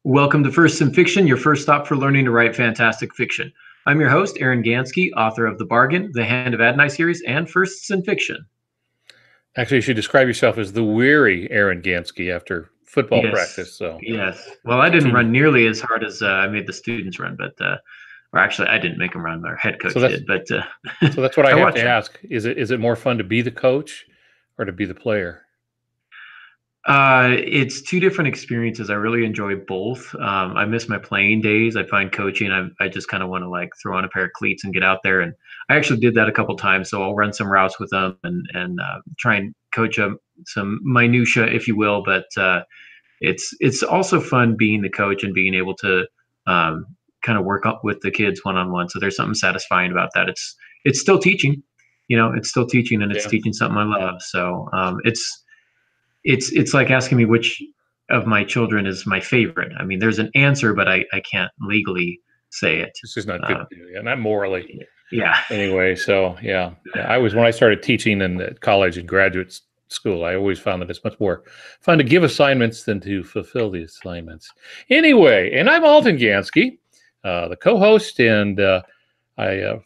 Welcome to Firsts in Fiction, your first stop for learning to write fantastic fiction. I'm your host, Aaron Gansky, author of The Bargain, The Hand of Adonai series, and Firsts in Fiction. Actually, you should describe yourself as the weary Aaron Gansky after football practice. Yes. Well, I didn't run nearly as hard as I made the students run, or actually, I didn't make them run. Our head coach did. But so that's what I have to ask: is it more fun to be the coach or to be the player? It's two different experiences. I really enjoy both. I miss my playing days. I find coaching, I just kind of want to throw on a pair of cleats and get out there. And I actually did that a couple times. So I'll run some routes with them and try and coach them some minutia, if you will. But it's also fun being the coach and being able to kind of work up with the kids one-on-one. So there's something satisfying about that. It's still teaching, it's still teaching, and it's teaching something I love. So it's like asking me which of my children is my favorite. I mean, there's an answer, but I can't legally say it. This is not good, not morally. Yeah. Anyway, so yeah. When I started teaching in college and graduate school, I always found that it's much more fun to give assignments than to fulfill the assignments. Anyway, and I'm Alton Gansky, the co-host, and I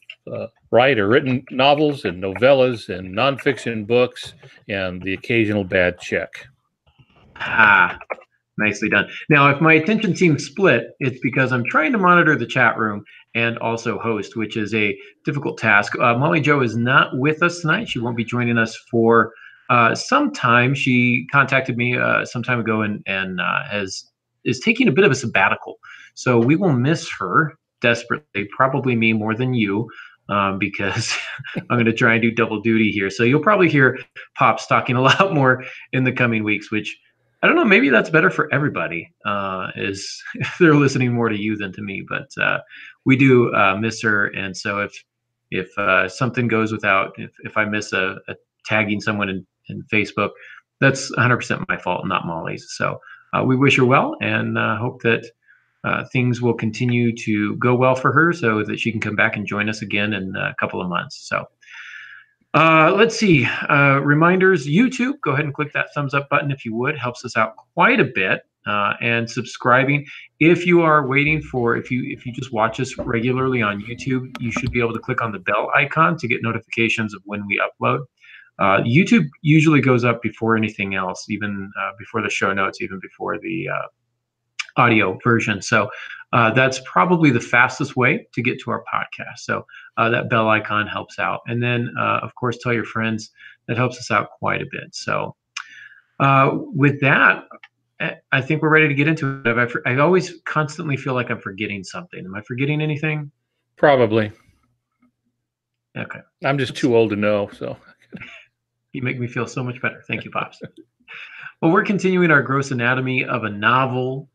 write or written novels and novellas and nonfiction books and the occasional bad check. Nicely done. Now, if my attention seems split, it's because I'm trying to monitor the chat room and also host, which is a difficult task. Molly Jo is not with us tonight. She won't be joining us for some time. She contacted me some time ago and is taking a bit of a sabbatical. So we will miss her desperately, probably me more than you. Because I'm going to try and do double duty here. So you'll probably hear Pops talking a lot more in the coming weeks, which I don't know, maybe that's better for everybody, is if they're listening more to you than to me. But we do miss her. And so if something goes without, if I miss a tagging someone in Facebook, that's 100% my fault, not Molly's. So we wish her well and hope that things will continue to go well for her so that she can come back and join us again in a couple of months. So let's see. Reminders, YouTube, go ahead and click that thumbs up button if you would. Helps us out quite a bit. And subscribing. If you are waiting if you just watch us regularly on YouTube, you should be able to click on the bell icon to get notifications of when we upload. YouTube usually goes up before anything else, even before the show notes, even before the audio version. So that's probably the fastest way to get to our podcast. So that bell icon helps out. And then, of course, tell your friends. That helps us out quite a bit. So with that, I think we're ready to get into it. I always constantly feel like I'm forgetting something. Am I forgetting anything? Probably. Okay. I'm just too old to know. So you make me feel so much better. Thank you, Pops. Well, we're continuing our gross anatomy of a novel,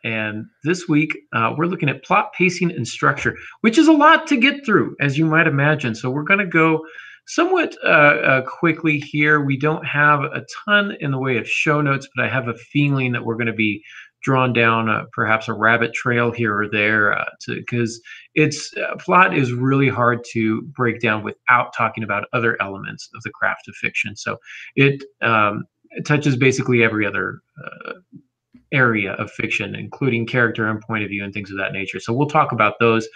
and this week we're looking at plot, pacing, and structure, which is a lot to get through, as you might imagine. So we're going to go somewhat quickly here. We don't have a ton in the way of show notes, but I have a feeling that we're going to be drawn down perhaps a rabbit trail here or there, because plot is really hard to break down without talking about other elements of the craft of fiction. So it touches basically every other area of fiction, including character and point of view and things of that nature. So we'll talk about those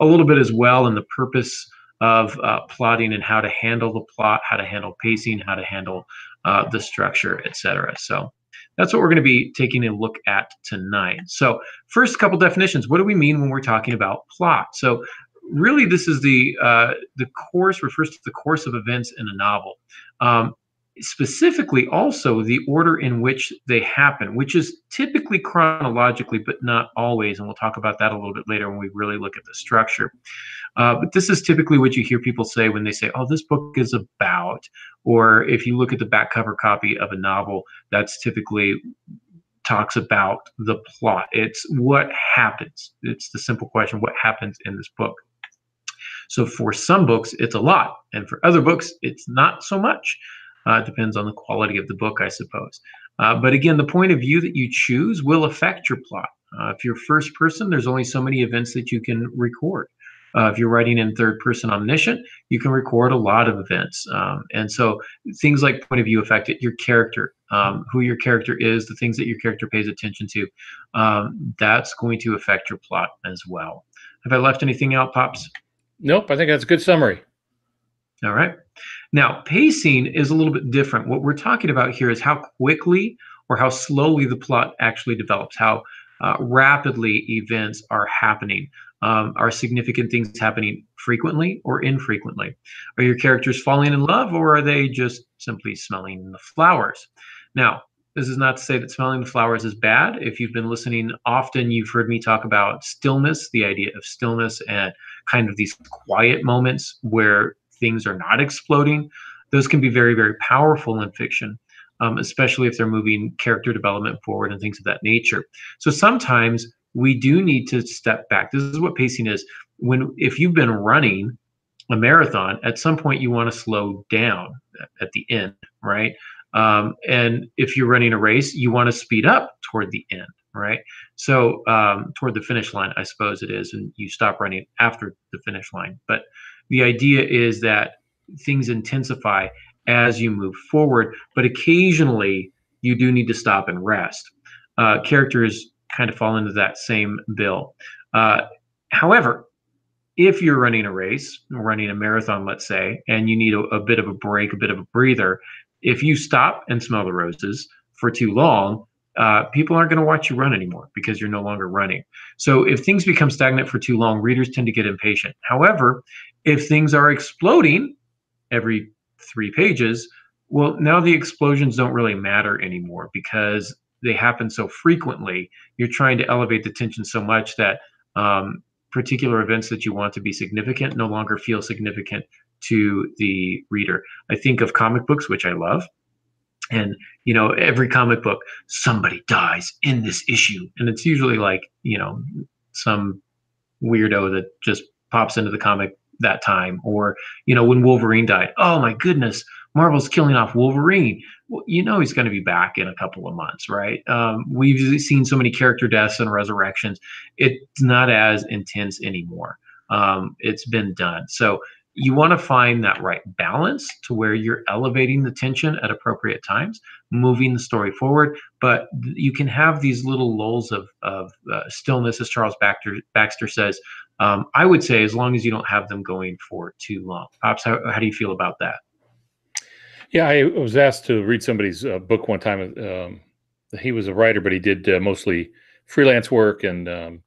a little bit as well, and the purpose of plotting and how to handle the plot, how to handle pacing, how to handle the structure, etc. So that's what we're going to be taking a look at tonight. So first, couple definitions. What do we mean when we're talking about plot? So really, this is the course, refers to the course of events in a novel. Specifically also the order in which they happen, which is typically chronologically, but not always. And we'll talk about that a little bit later when we really look at the structure. But this is typically what you hear people say when they say, oh, this book is about, or if you look at the back cover copy of a novel, that's typically talks about the plot. It's what happens. It's the simple question, what happens in this book? So for some books, it's a lot. And for other books, it's not so much. It depends on the quality of the book, I suppose. But again, the point of view that you choose will affect your plot. If you're first person, there's only so many events that you can record. If you're writing in third person omniscient, you can record a lot of events. And so things like point of view affect it, your character, who your character is, the things that your character pays attention to. That's going to affect your plot as well. Have I left anything out, Pops? Nope, I think that's a good summary. All right. Now, pacing is a little bit different. What we're talking about here is how quickly or how slowly the plot actually develops, how rapidly events are happening. Are significant things happening frequently or infrequently? Are your characters falling in love, or are they just simply smelling the flowers? Now, this is not to say that smelling the flowers is bad. If you've been listening often, you've heard me talk about stillness, the idea of stillness and kind of these quiet moments where things are not exploding. Those can be very, very powerful in fiction, especially if they're moving character development forward and things of that nature. So sometimes we do need to step back. This is what pacing is. If you've been running a marathon, at some point you want to slow down at the end, right? And if you're running a race, you want to speed up toward the end, right? So toward the finish line, I suppose it is, and you stop running after the finish line. But the idea is that things intensify as you move forward, but occasionally you do need to stop and rest. Characters kind of fall into that same bill. However, if you're running a race, running a marathon, let's say, and you need a bit of a break, a bit of a breather, if you stop and smell the roses for too long, people aren't going to watch you run anymore because you're no longer running. So if things become stagnant for too long, readers tend to get impatient. However, if things are exploding every 3 pages, well, now the explosions don't really matter anymore because they happen so frequently. You're trying to elevate the tension so much that particular events that you want to be significant no longer feel significant to the reader. I think of comic books, which I love. And, every comic book, somebody dies in this issue. And it's usually like, some weirdo that just pops into the comic that time. Or, when Wolverine died, oh my goodness, Marvel's killing off Wolverine. Well, he's going to be back in a couple of months, right? We've seen so many character deaths and resurrections. It's not as intense anymore. It's been done. So you want to find that right balance to where you're elevating the tension at appropriate times, moving the story forward, but you can have these little lulls of stillness, as Charles Baxter says. I would say as long as you don't have them going for too long. Pops, how do you feel about that? Yeah, I was asked to read somebody's book one time. He was a writer, but he did mostly freelance work, and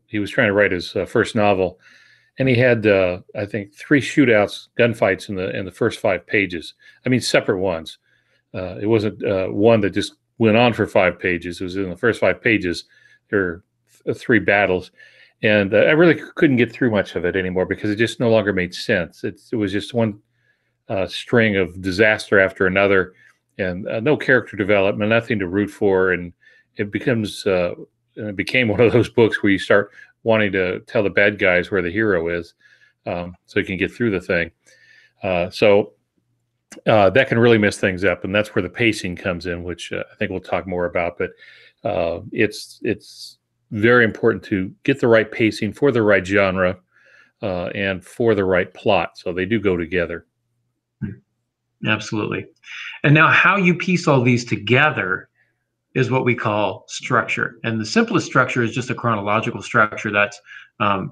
he was trying to write his first novel. And he had, I think, 3 shootouts, gunfights in the first 5 pages. I mean, separate ones. It wasn't one that just went on for 5 pages. It was in the first 5 pages. There were 3 battles. And I really couldn't get through much of it anymore because it just no longer made sense. It was just one string of disaster after another, and no character development, nothing to root for. And it became one of those books where you start wanting to tell the bad guys where the hero is, so you can get through the thing. So that can really mess things up, and that's where the pacing comes in, which I think we'll talk more about. But it's very important to get the right pacing for the right genre and for the right plot, so they do go together. Absolutely. And now how you piece all these together is what we call structure. And the simplest structure is just a chronological structure. That's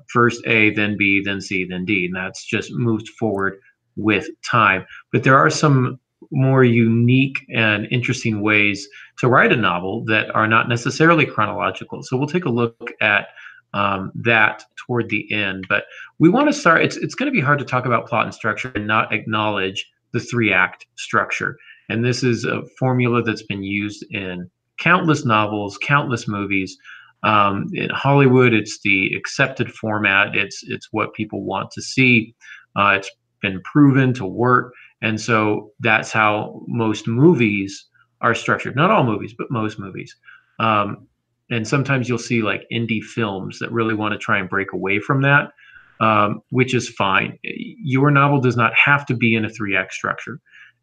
first A, then B, then C, then D. And that's just moved forward with time. But there are some more unique and interesting ways to write a novel that are not necessarily chronological. So we'll take a look at that toward the end. But we want to start, it's going to be hard to talk about plot and structure and not acknowledge the 3-act structure. And this is a formula that's been used in countless novels, countless movies. In Hollywood, it's the accepted format. It's what people want to see. It's been proven to work. And so that's how most movies are structured. Not all movies, but most movies. And sometimes you'll see like indie films that really want to try and break away from that, which is fine. Your novel does not have to be in a 3-act structure.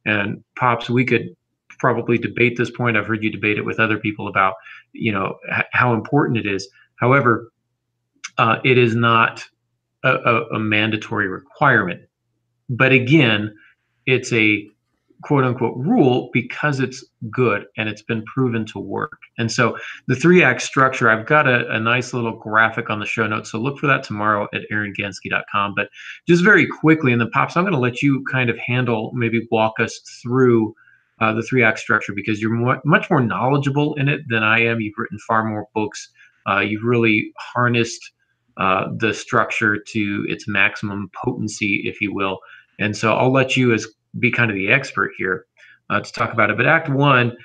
And Pops, we could probably debate this point. I've heard you debate it with other people about, how important it is. However, it is not a mandatory requirement. But again, it's a quote unquote rule because it's good and it's been proven to work. And so the 3-act structure, I've got a nice little graphic on the show notes. So look for that tomorrow at aarongansky.com. But just very quickly, and then Pops, I'm going to let you kind of maybe walk us through the 3-act structure, because you're much more knowledgeable in it than I am. You've written far more books. You've really harnessed the structure to its maximum potency, if you will. And so I'll let you be kind of the expert here to talk about it. But Act 1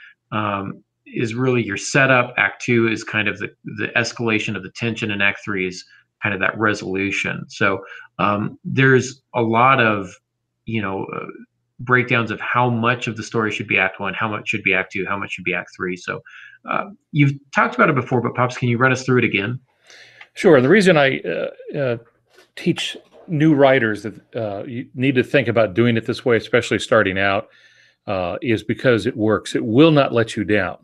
is really your setup. Act 2 is kind of the escalation of the tension, and Act 3 is kind of that resolution. So there's a lot of, breakdowns of how much of the story should be Act 1, how much should be Act 2, how much should be Act 3. So you've talked about it before, but Pops, can you run us through it again? Sure. The reason I teach new writers that you need to think about doing it this way, especially starting out, is because it works. It will not let you down.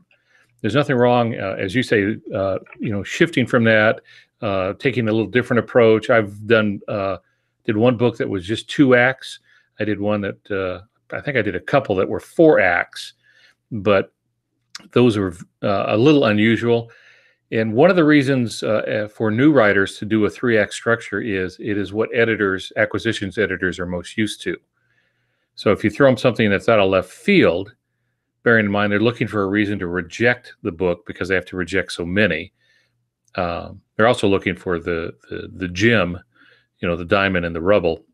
There's nothing wrong, as you say, shifting from that, taking a little different approach. I've did one book that was just 2 acts. I did one that I think I did a couple that were 4 acts, but those were a little unusual. And one of the reasons for new writers to do a 3-act structure is it is what acquisitions editors are most used to. So if you throw them something that's out of left field, bearing in mind they're looking for a reason to reject the book because they have to reject so many, they're also looking for the gem, the diamond in the rubble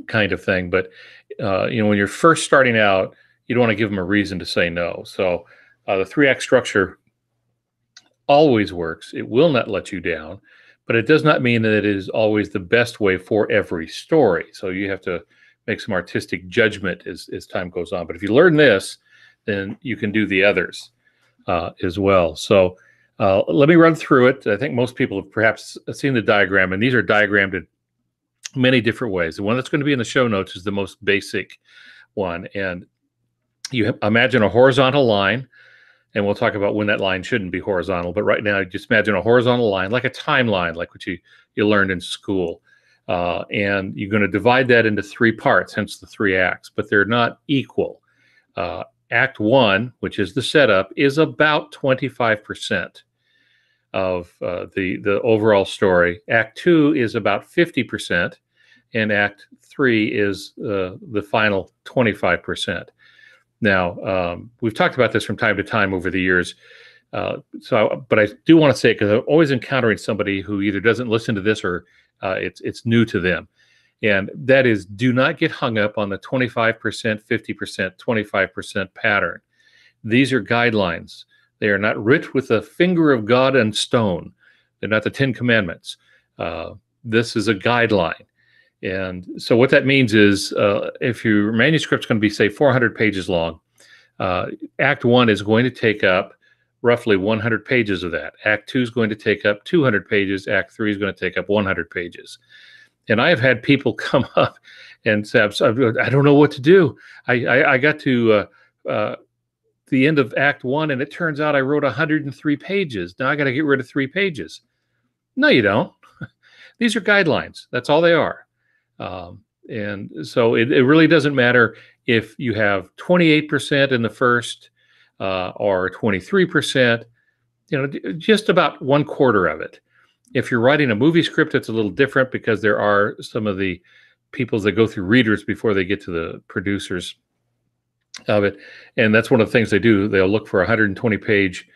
kind of thing. But when you're first starting out, you don't want to give them a reason to say no. So the 3-act structure always works. It will not let you down, but it does not mean that it is always the best way for every story. So you have to make some artistic judgment as time goes on. But if you learn this, then you can do the others as well. So let me run through it. I think most people have perhaps seen the diagram, and these are diagrammed in many different ways. The one that's going to be in the show notes is the most basic one. And you imagine a horizontal line, and we'll talk about when that line shouldn't be horizontal. But right now, just imagine a horizontal line, like a timeline, like what you learned in school. And you're going to divide that into 3 parts, hence the 3 acts, but they're not equal. Act 1, which is the setup, is about 25% of the overall story. Act 2 is about 50%, and Act 3 is the final 25%. Now, we've talked about this from time to time over the years, but I do want to say it because I'm always encountering somebody who either doesn't listen to this or it's new to them. And that is, do not get hung up on the 25%, 50%, 25% pattern. These are guidelines. They are not writ with the finger of God and stone. They're not the 10 Commandments. This is a guideline. And so what that means is if your manuscript's going to be, say, 400 pages long, Act 1 is going to take up roughly 100 pages of that. Act 2 is going to take up 200 pages. Act 3 is going to take up 100 pages. And I have had people come up and say, I don't know what to do. I got to the end of Act 1, and it turns out I wrote 103 pages. Now I got to get rid of 3 pages. No, you don't. These are guidelines. That's all they are. And so it really doesn't matter if you have 28% in the first or 23%, just about 1/4 of it. If you're writing a movie script, it's a little different because there are some of the people that go through readers before they get to the producers of it. And that's one of the things they do. They'll look for 120-page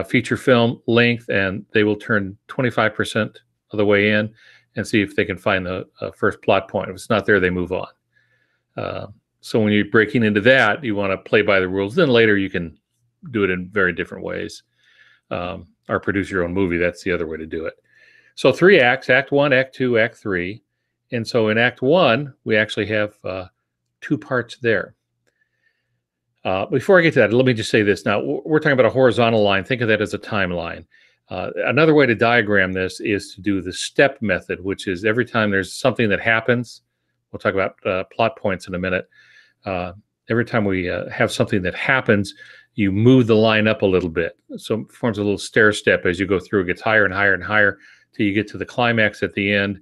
feature film length, and they will turn 25% of the way in and see if they can find the first plot point. If it's not there, they move on. So when you're breaking into that, you want to play by the rules. Then later you can do it in very different ways. Or produce your own movie. That's the other way to do it. So 3 acts, Act 1, Act 2, Act 3. And so in Act 1, we actually have 2 parts there. Before I get to that, let me just say this. Now, we're talking about a horizontal line. Think of that as a timeline. Another way to diagram this is to do the step method, which is every time there's something that happens, we'll talk about plot points in a minute. Every time we have something that happens, you move the line up a little bit. So it forms a little stair step as you go through. It gets higher and higher and higher till you get to the climax at the end.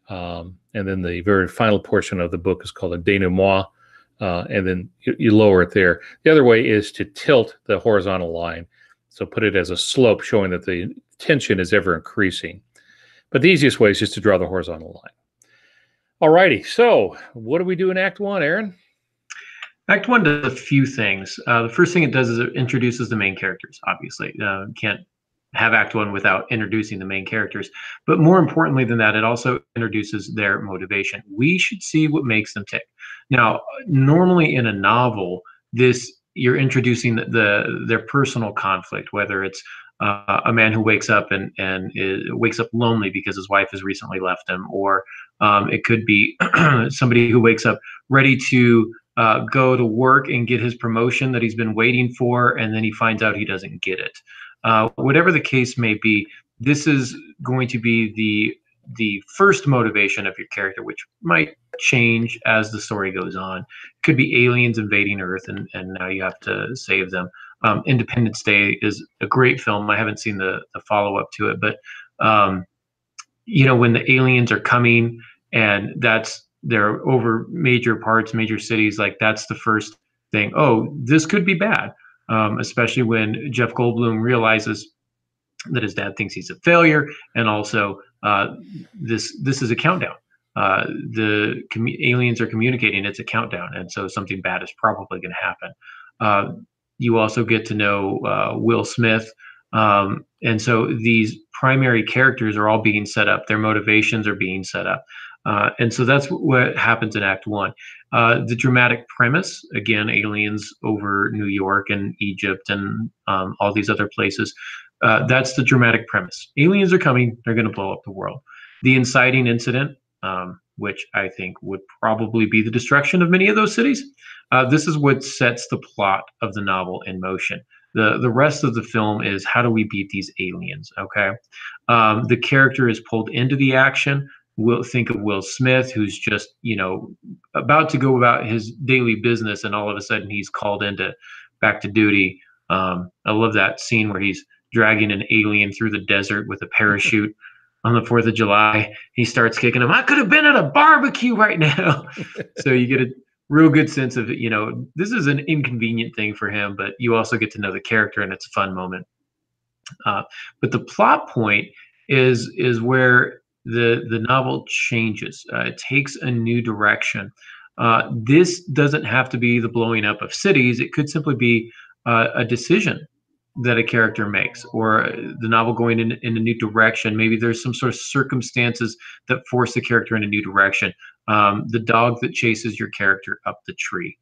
And then the very final portion of the book is called a denouement, and then you lower it there. The other way is to tilt the horizontal line. So put it as a slope, showing that the tension is ever increasing. But the easiest way is just to draw the horizontal line. All righty. So what do we do in Act 1, Aaron? Act 1 does a few things. The first thing it does is it introduces the main characters, obviously. Can't have Act 1 without introducing the main characters. But more importantly than that, it also introduces their motivation. We should see what makes them tick. Now, normally in a novel, you're introducing their personal conflict, whether it's a man who wakes up and wakes up lonely because his wife has recently left him, or it could be somebody who wakes up ready to go to work and get his promotion that he's been waiting for, and then he finds out he doesn't get it. Whatever the case may be, this is going to be the first motivation of your character, which might change as the story goes on. It could be aliens invading Earth, and now you have to save them. Independence Day is a great film. I haven't seen the follow-up to it, but when the aliens are coming and they're over major cities, like that's the first thing. Oh, this could be bad. Especially when Jeff Goldblum realizes that his dad thinks he's a failure, and also this is a countdown. Aliens are communicating; it's a countdown, and so something bad is probably going to happen. You also get to know Will Smith, and so these primary characters are all being set up. Their motivations are being set up. And so that's what happens in Act 1. The dramatic premise, again, aliens over New York and Egypt and all these other places. That's the dramatic premise. Aliens are coming. They're going to blow up the world. The inciting incident, which I think would probably be the destruction of many of those cities. This is what sets the plot of the novel in motion. The rest of the film is, how do we beat these aliens? Okay. The character is pulled into the action. We'll think of Will Smith, who's just, about to go about his daily business, and all of a sudden he's called back to duty. I love that scene where he's dragging an alien through the desert with a parachute on the 4th of July. He starts kicking him. I could have been at a barbecue right now. So you get a real good sense of, this is an inconvenient thing for him, but you also get to know the character, and it's a fun moment. But the plot point is where the novel changes. It takes a new direction. This doesn't have to be the blowing up of cities. It could simply be a decision that a character makes, or the novel going in a new direction. Maybe there's some sort of circumstances that force the character in a new direction. The dog that chases your character up the tree.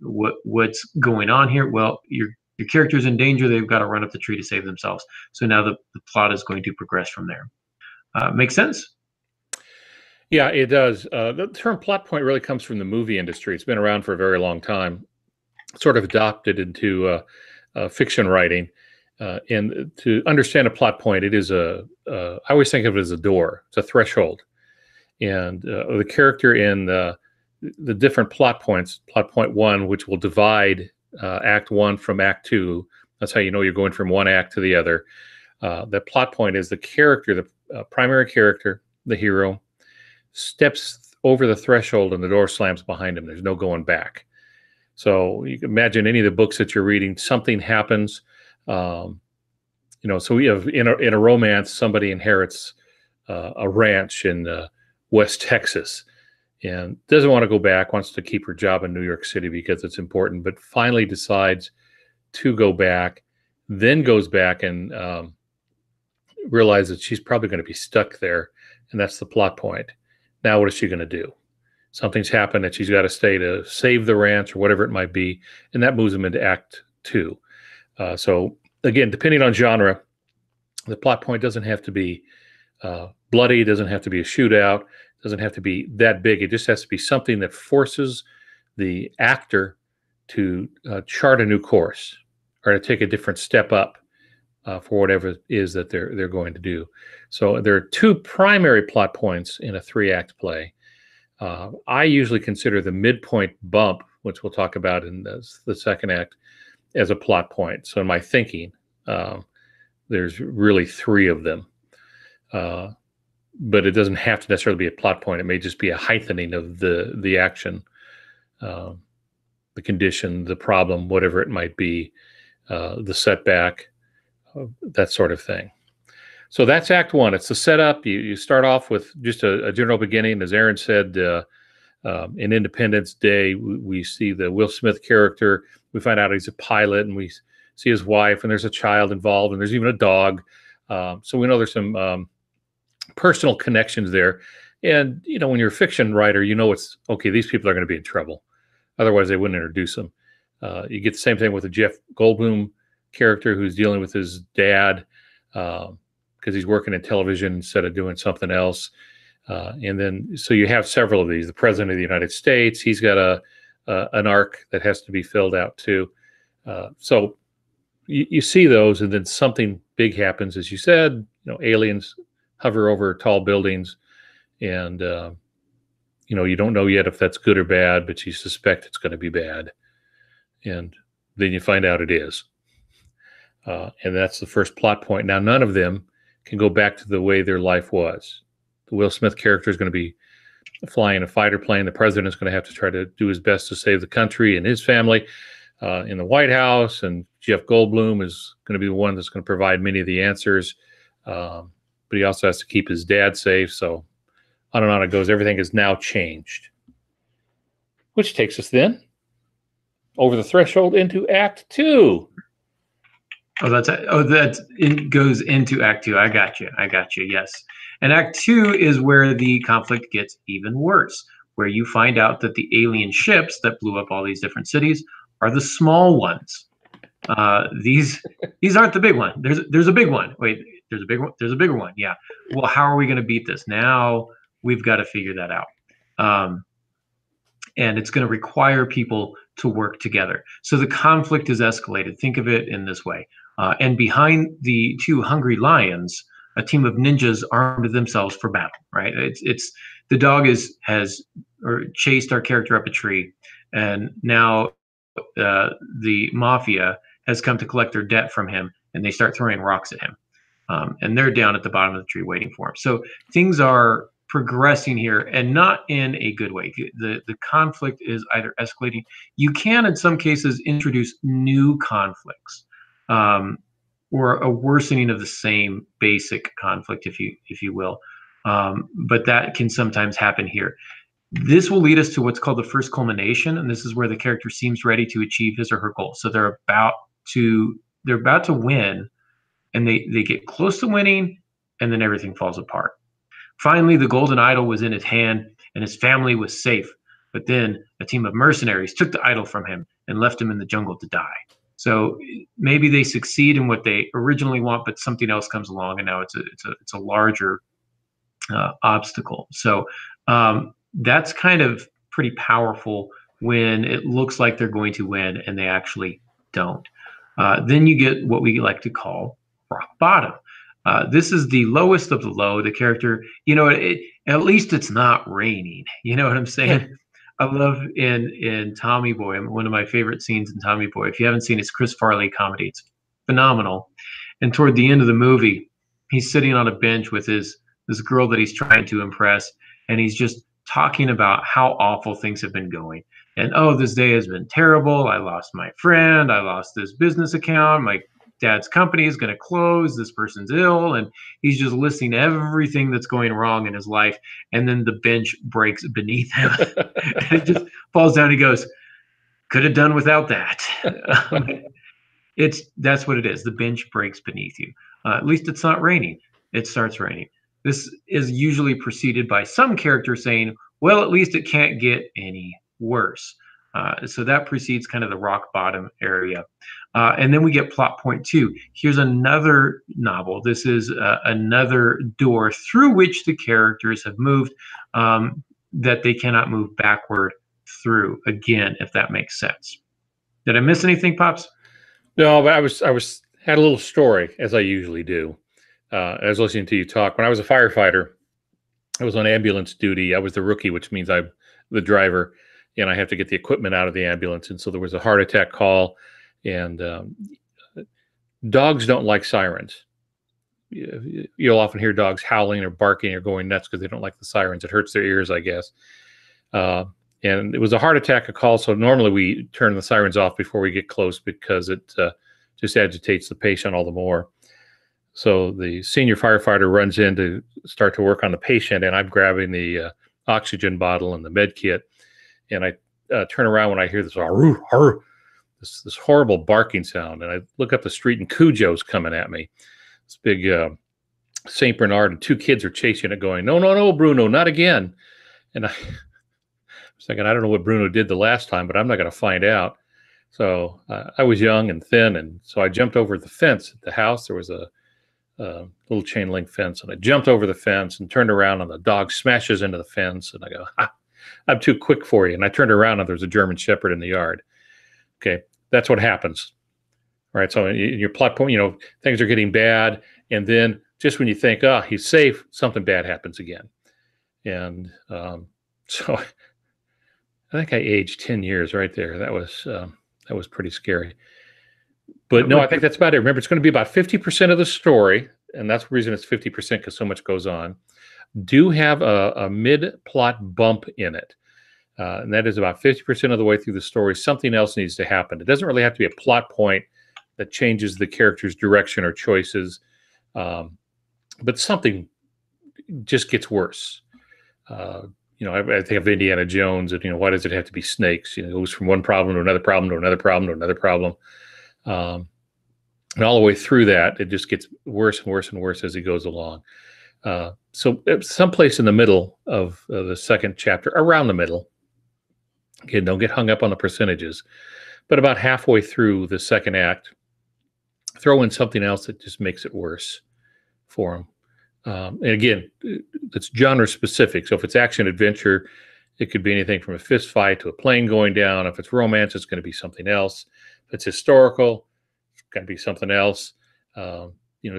What's going on here? Well, your character's in danger. They've got to run up the tree to save themselves. So now the plot is going to progress from there. Make sense? Yeah, it does. The term plot point really comes from the movie industry. It's been around for a very long time, sort of adopted into fiction writing. And to understand a plot point, it is I always think of it as a door. It's a threshold. And the character in the different plot points, plot point 1, which will divide Act 1 from Act 2. That's how you know you're going from one act to the other. The plot point is the character, the primary character, the hero, steps over the threshold and the door slams behind him. There's no going back. So you can imagine any of the books that you're reading, something happens. So we have in a romance, somebody inherits a ranch in West Texas and doesn't want to go back, wants to keep her job in New York City because it's important, but finally decides to go back, then goes back and realizes she's probably going to be stuck there, and that's the plot point. Now what is she going to do? Something's happened that she's got to stay to save the ranch or whatever it might be, and that moves them into Act 2. So again, depending on genre, the plot point doesn't have to be bloody, doesn't have to be a shootout, doesn't have to be that big. It just has to be something that forces the actor to chart a new course or to take a different step up for whatever it is that they're going to do. So there are 2 primary plot points in a 3-act play. I usually consider the midpoint bump, which we'll talk about in the second act, as a plot point. So in my thinking, there's really 3 of them. but it doesn't have to necessarily be a plot point. It may just be a heightening of the action, the condition, the problem, whatever it might be, the setback, that sort of thing. So that's Act One. It's the setup. You start off with just a general beginning. As Aaron said, in Independence Day, we see the Will Smith character. We find out he's a pilot, and we see his wife, and there's a child involved, and there's even a dog. So we know there's some personal connections there. And, when you're a fiction writer, it's, okay, these people are going to be in trouble. Otherwise, they wouldn't introduce them. You get the same thing with the Jeff Goldblum character who's dealing with his dad because he's working in television instead of doing something else. And then, so you have several of these. The President of the United States, he's got an arc that has to be filled out too. So you see those, and then something big happens, as you said. Aliens hover over tall buildings, and you don't know yet if that's good or bad, but you suspect it's going to be bad, and then you find out it is. And that's the first plot point. Now, none of them can go back to the way their life was. The Will Smith character is going to be flying a fighter plane. The president is going to have to try to do his best to save the country and his family in the White House. And Jeff Goldblum is going to be the one that's going to provide many of the answers. But he also has to keep his dad safe. So on and on it goes. Everything is now changed. Which takes us then over the threshold into Act Two. It goes into Act Two. I got you. Yes. And Act Two is where the conflict gets even worse, where you find out that the alien ships that blew up all these different cities are the small ones. These aren't the big one. There's a big one. Wait, there's a big one. There's a bigger one. Yeah. Well, how are we going to beat this? Now we've got to figure that out. And it's going to require people to work together. So the conflict is escalated. Think of it in this way. And behind the two hungry lions, a team of ninjas armed themselves for battle. Right? It's the dog has chased our character up a tree, and now the mafia has come to collect their debt from him, and they start throwing rocks at him. And they're down at the bottom of the tree waiting for him. So things are progressing here, and not in a good way. The conflict is either escalating. You can, in some cases, introduce new conflicts, or a worsening of the same basic conflict, if you will. But that can sometimes happen here. This will lead us to what's called the first culmination, and this is where the character seems ready to achieve his or her goal. So they're about to win, and they get close to winning, and then everything falls apart. Finally, the golden idol was in his hand, and his family was safe. But then a team of mercenaries took the idol from him and left him in the jungle to die. So maybe they succeed in what they originally want, but something else comes along, and now it's a larger obstacle. So that's kind of pretty powerful when it looks like they're going to win and they actually don't. Then you get what we like to call rock bottom. This is the lowest of the low. The character, at least it's not raining. You know what I'm saying? I love in Tommy Boy, one of my favorite scenes in Tommy Boy. If you haven't seen it, it's Chris Farley comedy. It's phenomenal. And toward the end of the movie, he's sitting on a bench with this girl that he's trying to impress, and he's just talking about how awful things have been going. And, this day has been terrible. I lost my friend. I lost this business account. My dad's company is going to close. This person's ill. And he's just listing everything that's going wrong in his life. And then the bench breaks beneath him. And it just falls down. He goes, could have done without that. That's what it is. The bench breaks beneath you. At least it's not raining. It starts raining. This is usually preceded by some character saying, well, at least it can't get any worse. So that precedes kind of the rock bottom area. And then we get plot point 2. Here's another novel. This is another door through which the characters have moved that they cannot move backward through again, if that makes sense. Did I miss anything, Pops? No, but I had a little story, as I usually do. I was listening to you talk. When I was a firefighter, I was on ambulance duty. I was the rookie, which means I'm the driver, and I have to get the equipment out of the ambulance. And so there was a heart attack call, and dogs don't like sirens. you'll often hear dogs howling or barking or going nuts because they don't like the sirens. It hurts their ears, I guess. And it was a heart attack call, so normally we turn the sirens off before we get close because it just agitates the patient all the more. So the senior firefighter runs in to start to work on the patient, and I'm grabbing the oxygen bottle and the med kit, and I turn around when I hear this this horrible barking sound, and I look up the street, and Cujo's coming at me. This big Saint Bernard, and two kids are chasing it, going, "No, no, no, Bruno, not again!" And I was thinking, I don't know what Bruno did the last time, but I'm not going to find out. So I was young and thin, and so I jumped over the fence at the house. There was a little chain link fence, and I jumped over the fence and turned around, and the dog smashes into the fence, and I go, I'm too quick for you. And I turned around, and there's a German Shepherd in the yard. Okay, that's what happens. All right, so in your plot point, things are getting bad, and then just when you think, he's safe, something bad happens again. And so I think I aged 10 years right there. That was pretty scary. But no, I think that's about it. Remember, it's going to be about 50% of the story, and that's the reason it's 50% because so much goes on. Do have a mid-plot bump in it, and that is about 50% of the way through the story. Something else needs to happen. It doesn't really have to be a plot point that changes the character's direction or choices, but something just gets worse. I think of Indiana Jones, and why does it have to be snakes? It goes from one problem to another problem to another problem to another problem, and all the way through that, it just gets worse and worse and worse as he goes along. So someplace in the middle of the second chapter, around the middle. Again, don't get hung up on the percentages, but about halfway through the second act, throw in something else that just makes it worse for him. And again, it's genre specific. So if it's action adventure, it could be anything from a fist fight to a plane going down. If it's romance, it's going to be something else. If it's historical, it's going to be something else.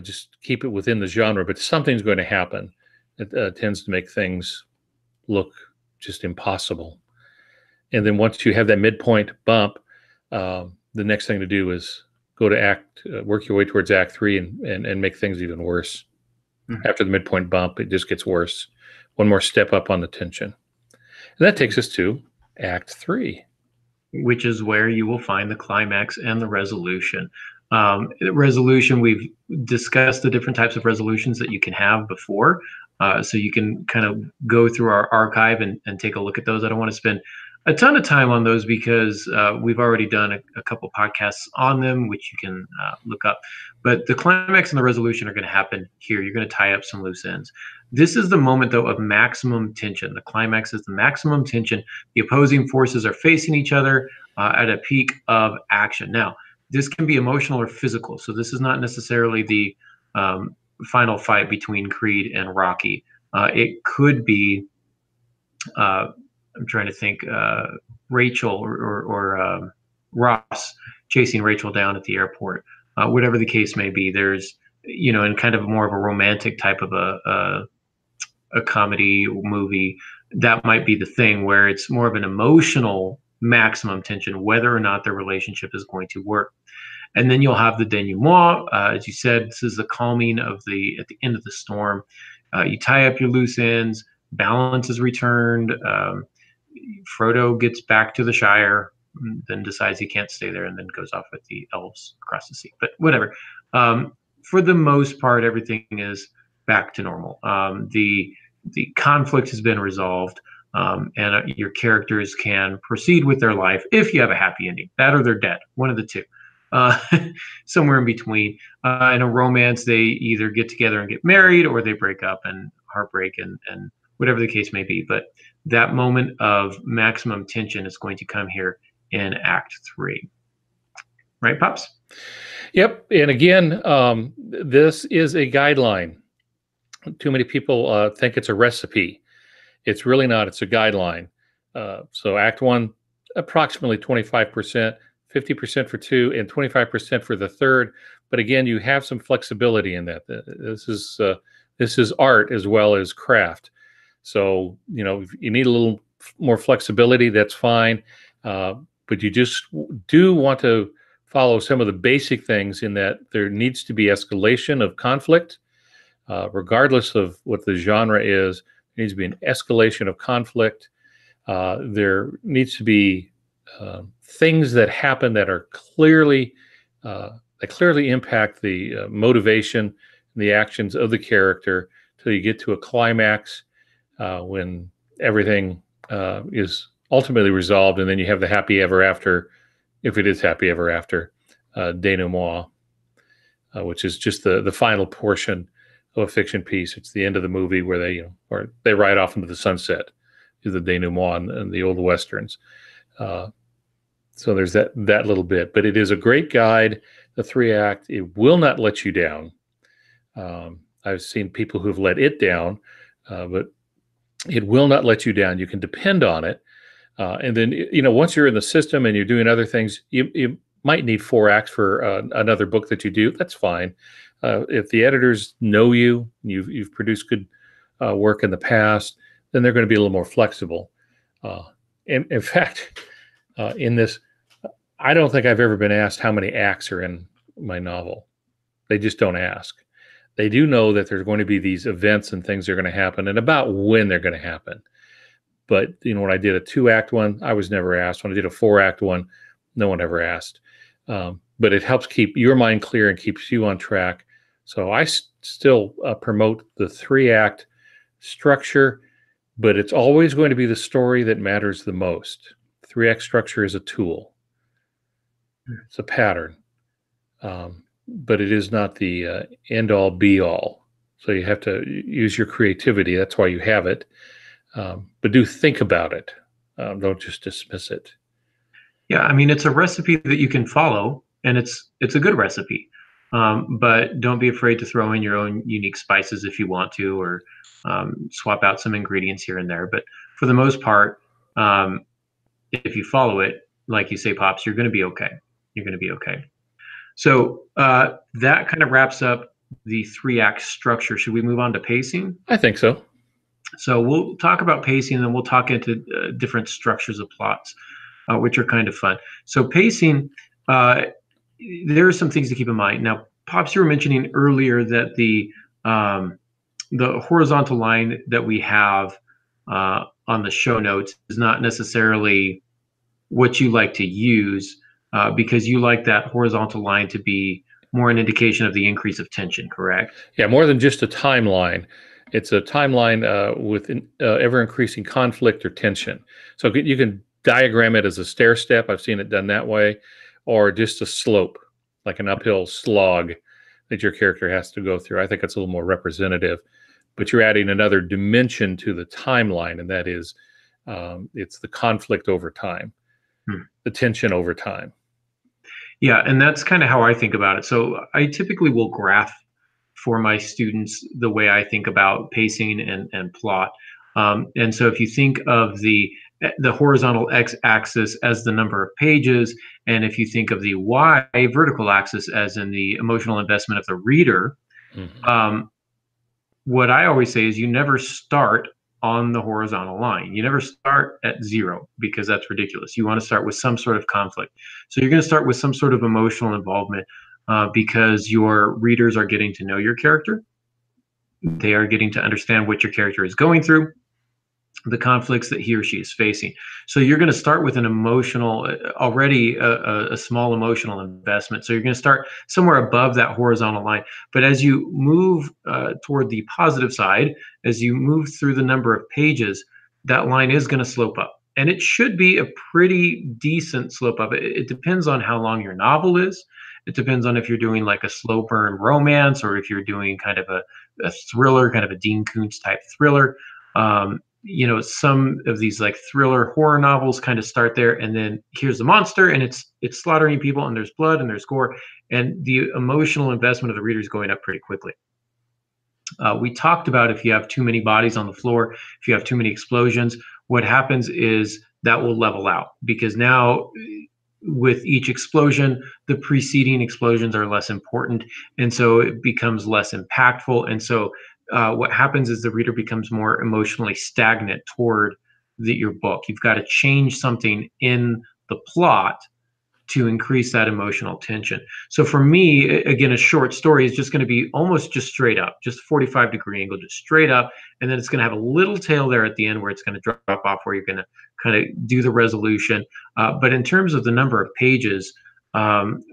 Just keep it within the genre, but something's going to happen. It tends to make things look just impossible. And then once you have that midpoint bump, the next thing to do is go to work your way towards Act 3 and make things even worse. After the midpoint bump, it just gets worse. One more step up on the tension. And that takes us to Act 3. Which is where you will find the climax and the resolution. Resolution, we've discussed the different types of resolutions that you can have before. So you can kind of go through our archive and take a look at those. I don't want to spend a ton of time on those because we've already done a couple podcasts on them, which you can look up. But the climax and the resolution are going to happen here. You're going to tie up some loose ends. This is the moment, though, of maximum tension. The climax is the maximum tension. The opposing forces are facing each other at a peak of action. Now, this can be emotional or physical. So this is not necessarily the final fight between Creed and Rocky. It could be, I'm trying to think, Rachel or Ross chasing Rachel down at the airport. Whatever the case may be, there's, in kind of more of a romantic type of a comedy movie, that might be the thing where it's more of an emotional maximum tension, whether or not their relationship is going to work. And then you'll have the denouement. As you said, this is the calming at the end of the storm. You tie up your loose ends, balance is returned. Frodo gets back to the Shire, then decides he can't stay there, and then goes off with the elves across the sea. But whatever. For the most part, everything is back to normal. The conflict has been resolved, and your characters can proceed with their life if you have a happy ending. That or they're dead, one of the two. Somewhere in between. In a romance, they either get together and get married, or they break up and heartbreak and whatever the case may be. But that moment of maximum tension is going to come here in Act 3. Right, Pops? Yep. And again, this is a guideline. Too many people think it's a recipe. It's really not. It's a guideline. So Act 1, approximately 25%, 50% for 2, and 25% for the third. But again, you have some flexibility in that. This is art as well as craft. So, if you need a little more flexibility, that's fine. But you just do want to follow some of the basic things in that there needs to be escalation of conflict. regardless of what the genre is. There needs to be an escalation of conflict. There needs to be things that happen that are clearly impact the motivation and the actions of the character till you get to a climax when everything is ultimately resolved, and then you have the happy ever after, if it is happy ever after, denouement, which is just the final portion of a fiction piece. It's the end of the movie where they ride off into the sunset, is the denouement in the old westerns. So there's that little bit, but it is a great guide. The 3-act, it will not let you down. I've seen people who've let it down, but it will not let you down. You can depend on it. And then, once you're in the system and you're doing other things, you might need 4 acts for another book that you do. That's fine. If the editors know you've produced good work in the past, then they're going to be a little more flexible. In fact, in this, I don't think I've ever been asked how many acts are in my novel. They just don't ask. They do know that there's going to be these events and things that are going to happen and about when they're going to happen. But, when I did a 2-act one, I was never asked. When I did a 4-act one, no one ever asked. But it helps keep your mind clear and keeps you on track. So I still promote the 3-act structure, but it's always going to be the story that matters the most. 3-act structure is a tool. It's a pattern. But it is not the end-all, be-all. So you have to use your creativity. That's why you have it. But do think about it. Don't just dismiss it. Yeah, I mean, it's a recipe that you can follow, and it's a good recipe. But don't be afraid to throw in your own unique spices if you want to, or swap out some ingredients here and there. But for the most part, if you follow it, like you say, Pops, you're going to be okay. You're going to be okay. So that kind of wraps up the 3-act structure. Should we move on to pacing? I think so. So we'll talk about pacing, and then we'll talk into different structures of plots, which are kind of fun. So pacing, there are some things to keep in mind. Now, Pops, you were mentioning earlier that the horizontal line that we have on the show notes is not necessarily what you like to use, because you like that horizontal line to be more an indication of the increase of tension, correct? Yeah, more than just a timeline. It's a timeline with ever-increasing conflict or tension. So you can diagram it as a stair step. I've seen it done that way, or just a slope, like an uphill slog that your character has to go through. I think it's a little more representative, but you're adding another dimension to the timeline, and that is it's the conflict over time, the tension over time. Yeah, and that's kind of how I think about it. So I typically will graph for my students the way I think about pacing and plot. And so if you think of the horizontal x-axis as the number of pages, and if you think of the y vertical axis as in the emotional investment of the reader, what I always say is you never start on the horizontal line. You never start at 0, because that's ridiculous. You want to start with some sort of conflict. So you're going to start with some sort of emotional involvement, because your readers are getting to know your character. They are getting to understand what your character is going through, the conflicts that he or she is facing. So you're going to start with an emotional, already a small emotional investment. So you're going to start somewhere above that horizontal line. But as you move toward the positive side, as you move through the number of pages, that line is going to slope up. And it should be a pretty decent slope up. It depends on how long your novel is. It depends on if you're doing like a slow burn romance, or if you're doing kind of a thriller, kind of a Dean Koontz type thriller. Some of these like thriller horror novels kind of start there, and then here's the monster, and it's slaughtering people, and there's blood and there's gore, and the emotional investment of the reader is going up pretty quickly. We talked about if you have too many bodies on the floor, if you have too many explosions, what happens is that will level out, because now with each explosion, the preceding explosions are less important, and so it becomes less impactful. And so what happens is the reader becomes more emotionally stagnant toward your book. You've got to change something in the plot to increase that emotional tension. So for me, again, a short story is just going to be almost just straight up, just 45-degree angle, just straight up. And then it's going to have a little tail there at the end where it's going to drop off, where you're going to kind of do the resolution. But in terms of the number of pages, I'm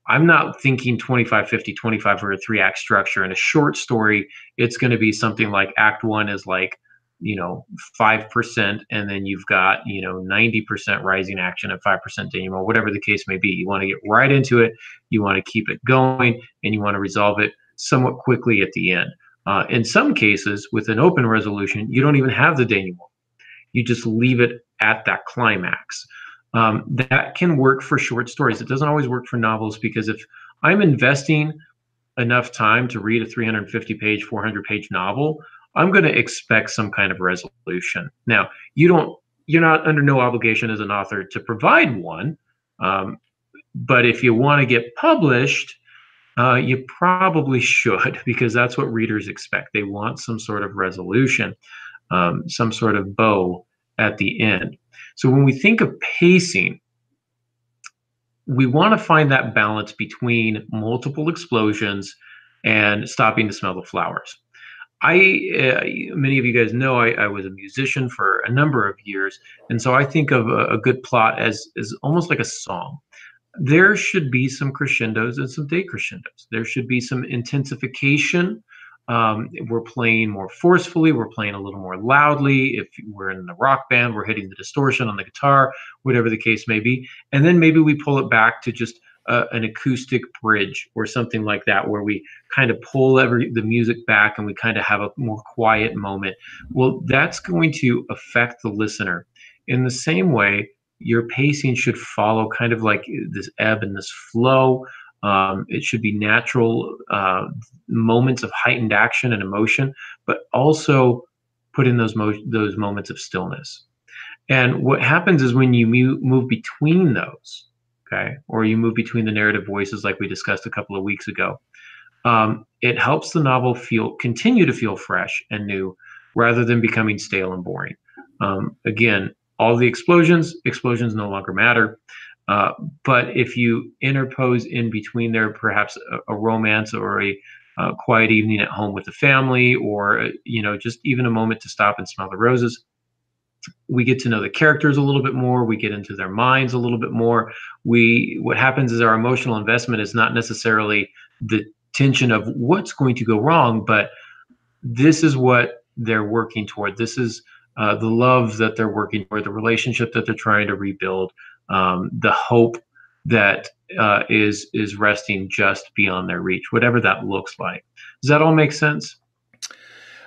not thinking 25, 50, 25 for a 3-act structure. In a short story, it's going to be something like Act 1 is like, 5%, and then you've got 90% rising action and 5% denouement, whatever the case may be. You want to get right into it, you want to keep it going, and you want to resolve it somewhat quickly at the end. In some cases, with an open resolution, you don't even have the denouement. You just leave it at that climax. That can work for short stories. It doesn't always work for novels, because if I'm investing enough time to read a 350-page, 400-page novel, I'm going to expect some kind of resolution. Now, you're not under no obligation as an author to provide one, but if you want to get published, you probably should, because that's what readers expect. They want some sort of resolution, some sort of bow at the end. So when we think of pacing, we want to find that balance between multiple explosions and stopping to smell the flowers. Many of you guys know I was a musician for a number of years, and so I think of a good plot as almost like a song. There should be some crescendos and some decrescendos. There should be some intensification. We're playing more forcefully. We're playing a little more loudly. If we're in the rock band, we're hitting the distortion on the guitar, whatever the case may be. And then maybe we pull it back to just an acoustic bridge or something like that, where we kind of pull the music back and we kind of have a more quiet moment. Well, that's going to affect the listener. In the same way, your pacing should follow kind of like this ebb and this flow. It should be natural moments of heightened action and emotion, but also put in those moments of stillness. And what happens is when you move between those, okay, or you move between the narrative voices like we discussed a couple of weeks ago, it helps the novel continue to feel fresh and new, rather than becoming stale and boring. Again, all the explosions no longer matter. But if you interpose in between there, perhaps a romance or a quiet evening at home with the family, or just even a moment to stop and smell the roses, we get to know the characters a little bit more. We get into their minds a little bit more. What happens is our emotional investment is not necessarily the tension of what's going to go wrong, but this is what they're working toward. This is the love that they're working toward, the relationship that they're trying to rebuild, the hope that is resting just beyond their reach, whatever that looks like. Does that all make sense?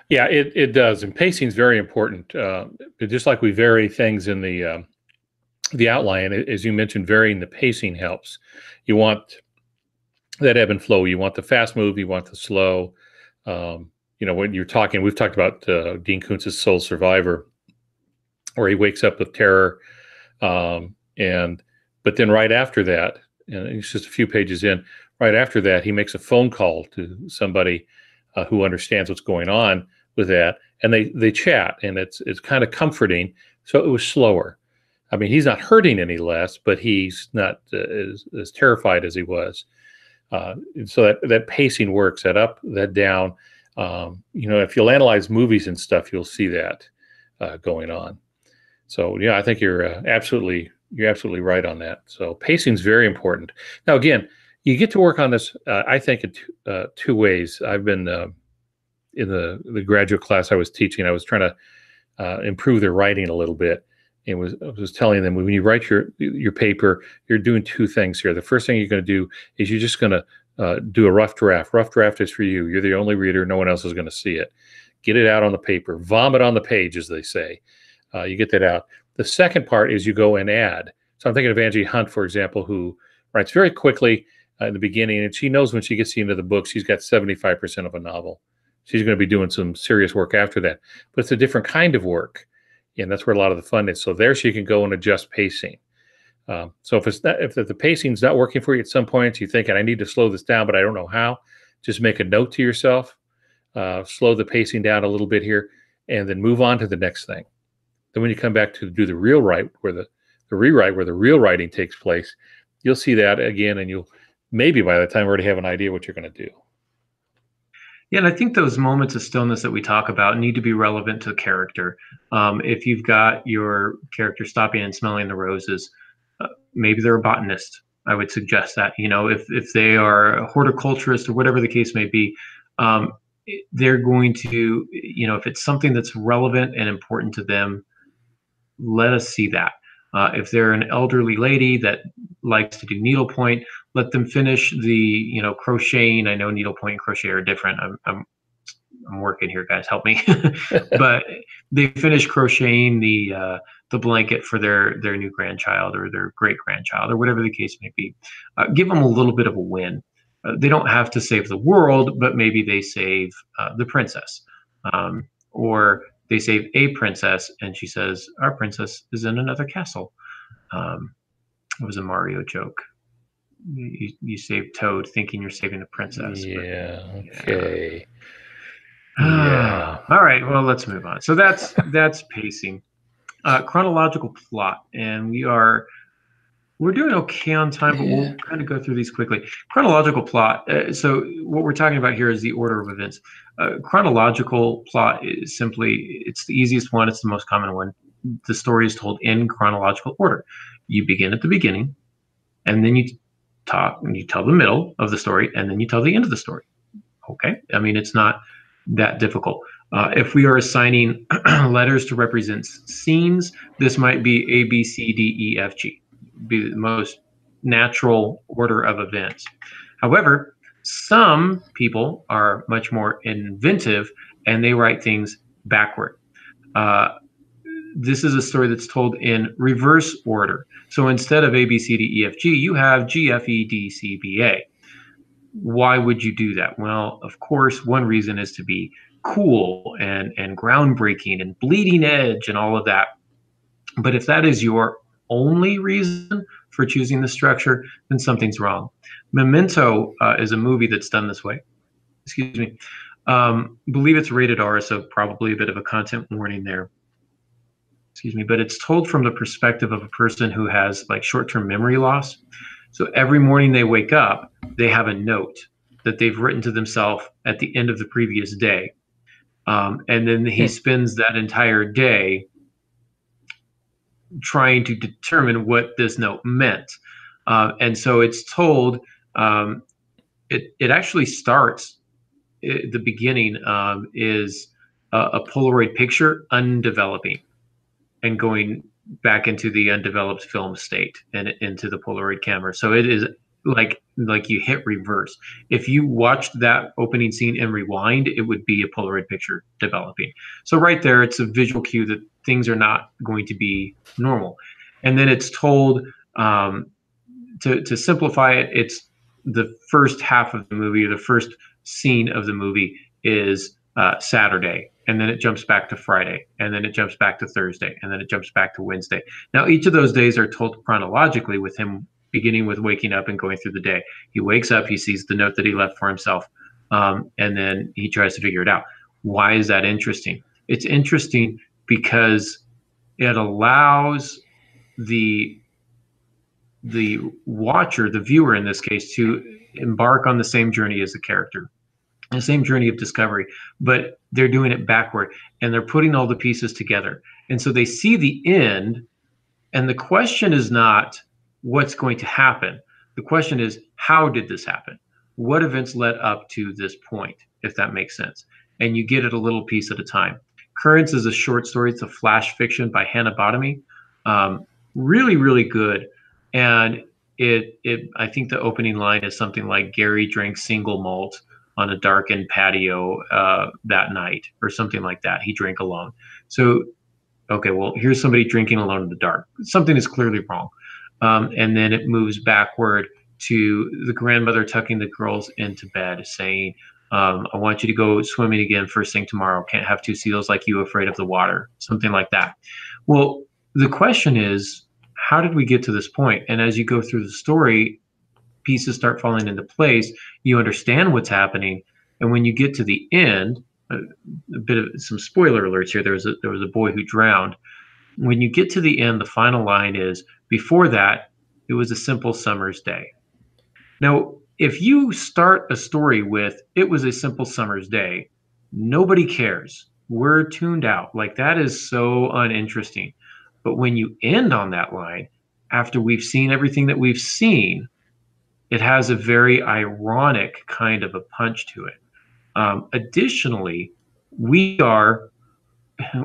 Yeah, it does. And pacing is very important. Just like we vary things in the outline, as you mentioned, varying the pacing helps. You want that ebb and flow. You want the fast move. You want the slow. When you're talking, we've talked about Dean Koontz's Soul Survivor, where he wakes up with terror, but then right after that, and it's just a few pages in, right after that, he makes a phone call to somebody who understands what's going on with that, and they chat, and it's kind of comforting. So it was slower. I mean, he's not hurting any less, but he's not as terrified as he was. So that pacing works, that up, that down. If you'll analyze movies and stuff, you'll see that going on. So yeah, I think you're absolutely right on that. So pacing is very important. Now, again, you get to work on this, I think, in two ways. I've been in the graduate class I was teaching, I was trying to improve their writing a little bit. And I was telling them, when you write your paper, you're doing two things here. The first thing you're going to do is you're just going to do a rough draft. Rough draft is for you. You're the only reader. No one else is going to see it. Get it out on the paper. Vomit on the page, as they say. You get that out. The second part is you go and add. So I'm thinking of Angie Hunt, for example, who writes very quickly in the beginning, and she knows when she gets into the book, she's got 75% of a novel. She's going to be doing some serious work after that. But it's a different kind of work, and that's where a lot of the fun is. So there she can go and adjust pacing. So if the pacing's not working for you at some point, you think, I need to slow this down, but I don't know how, just make a note to yourself, slow the pacing down a little bit here, and then move on to the next thing. Then when you come back to do the real write, where the rewrite, where the real writing takes place, you'll see that again, and you'll maybe by the time already have an idea what you're going to do. Yeah, and I think those moments of stillness that we talk about need to be relevant to the character. If you've got your character stopping and smelling the roses, maybe they're a botanist. I would suggest that, if they are a horticulturist or whatever the case may be, um, they're going to, if it's something that's relevant and important to them, let us see that. If they're an elderly lady that likes to do needlepoint, let them finish the, crocheting. I know needlepoint and crochet are different. I'm working here, guys. Help me. But they finish crocheting the blanket for their new grandchild or their great grandchild or whatever the case may be. Give them a little bit of a win. They don't have to save the world, but maybe they save the princess, or they save a princess, and she says, "Our princess is in another castle." It was a Mario joke. You save Toad thinking you're saving the princess. Yeah. Okay. Yeah. All right. Well, let's move on. So that's pacing. Chronological plot, and we're doing okay on time, but we'll kind of go through these quickly. Chronological plot. So what we're talking about here is the order of events. Chronological plot is simply, it's the easiest one. It's the most common one. The story is told in chronological order. You begin at the beginning, and then you tell the middle of the story, and then you tell the end of the story. Okay. I mean, it's not that difficult. If we are assigning letters to represent scenes, this might be A, B, C, D, E, F, G. Be the most natural order of events. However, some people are much more inventive and they write things backward. This is a story that's told in reverse order. So instead of A, B, C, D, E, F, G, you have G, F, E, D, C, B, A. Why would you do that? Well, of course, one reason is to be cool and groundbreaking and bleeding edge and all of that. But if that is your only reason for choosing the structure, then something's wrong. Memento is a movie that's done this way. Excuse me. Believe it's rated R, so probably a bit of a content warning there. Excuse me. But it's told from the perspective of a person who has like short-term memory loss. So every morning they wake up, they have a note that they've written to themselves at the end of the previous day. And then he spends that entire day trying to determine what this note meant. And so it's told, it actually starts, the beginning is a Polaroid picture undeveloping and going back into the undeveloped film state and into the Polaroid camera. So it is like you hit reverse. If you watched that opening scene and rewind, it would be a Polaroid picture developing. So right there, it's a visual cue that things are not going to be normal. And then it's told, to simplify it, it's the first half of the movie, or the first scene of the movie is Saturday, and then it jumps back to Friday, and then it jumps back to Thursday, and then it jumps back to Wednesday. Now, each of those days are told chronologically, with him beginning with waking up and going through the day. He wakes up, he sees the note that he left for himself, and then he tries to figure it out. Why is that interesting? It's interesting because it allows the watcher, the viewer in this case, to embark on the same journey as the character, the same journey of discovery, but they're doing it backward and they're putting all the pieces together. And so they see the end, and the question is not what's going to happen. The question is, how did this happen? What events led up to this point, if that makes sense? And you get it a little piece at a time. Currents is a short story. It's a flash fiction by Hannah Bottomy. Really, really good. And I think the opening line is something like, Gary drank single malt on a darkened patio that night, or something like that. He drank alone. So, okay, well, here's somebody drinking alone in the dark. Something is clearly wrong. And then it moves backward to the grandmother tucking the girls into bed, saying, I want you to go swimming again first thing tomorrow. Can't have two seals like you afraid of the water. Something like that. Well, the question is, how did we get to this point? And as you go through the story, pieces start falling into place. You understand what's happening. And when you get to the end, a bit of some spoiler alerts here. There was a boy who drowned. When you get to the end, the final line is, before that, It was a simple summer's day. Now, if you start a story with, it was a simple summer's day, nobody cares. We're tuned out. Like, that is so uninteresting. But when you end on that line, after we've seen everything that we've seen, it has a very ironic kind of a punch to it. Additionally, we are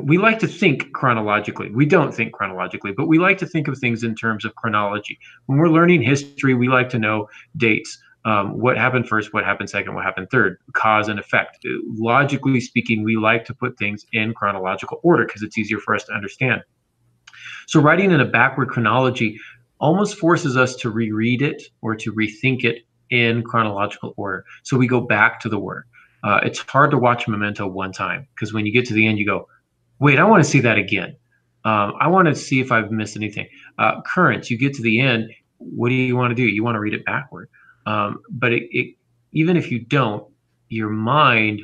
we like to think chronologically. We don't think chronologically, but we like to think of things in terms of chronology. When we're learning history, we like to know dates. What happened first, what happened second, what happened third, cause and effect. Logically speaking, we like to put things in chronological order because it's easier for us to understand. So writing in a backward chronology almost forces us to reread it or to rethink it in chronological order. So we go back to the word. It's hard to watch Memento one time because when you get to the end, you go, wait, I want to see that again. I want to see if I've missed anything. Currents, you get to the end. What do you want to do? You want to read it backward. But even if you don't, your mind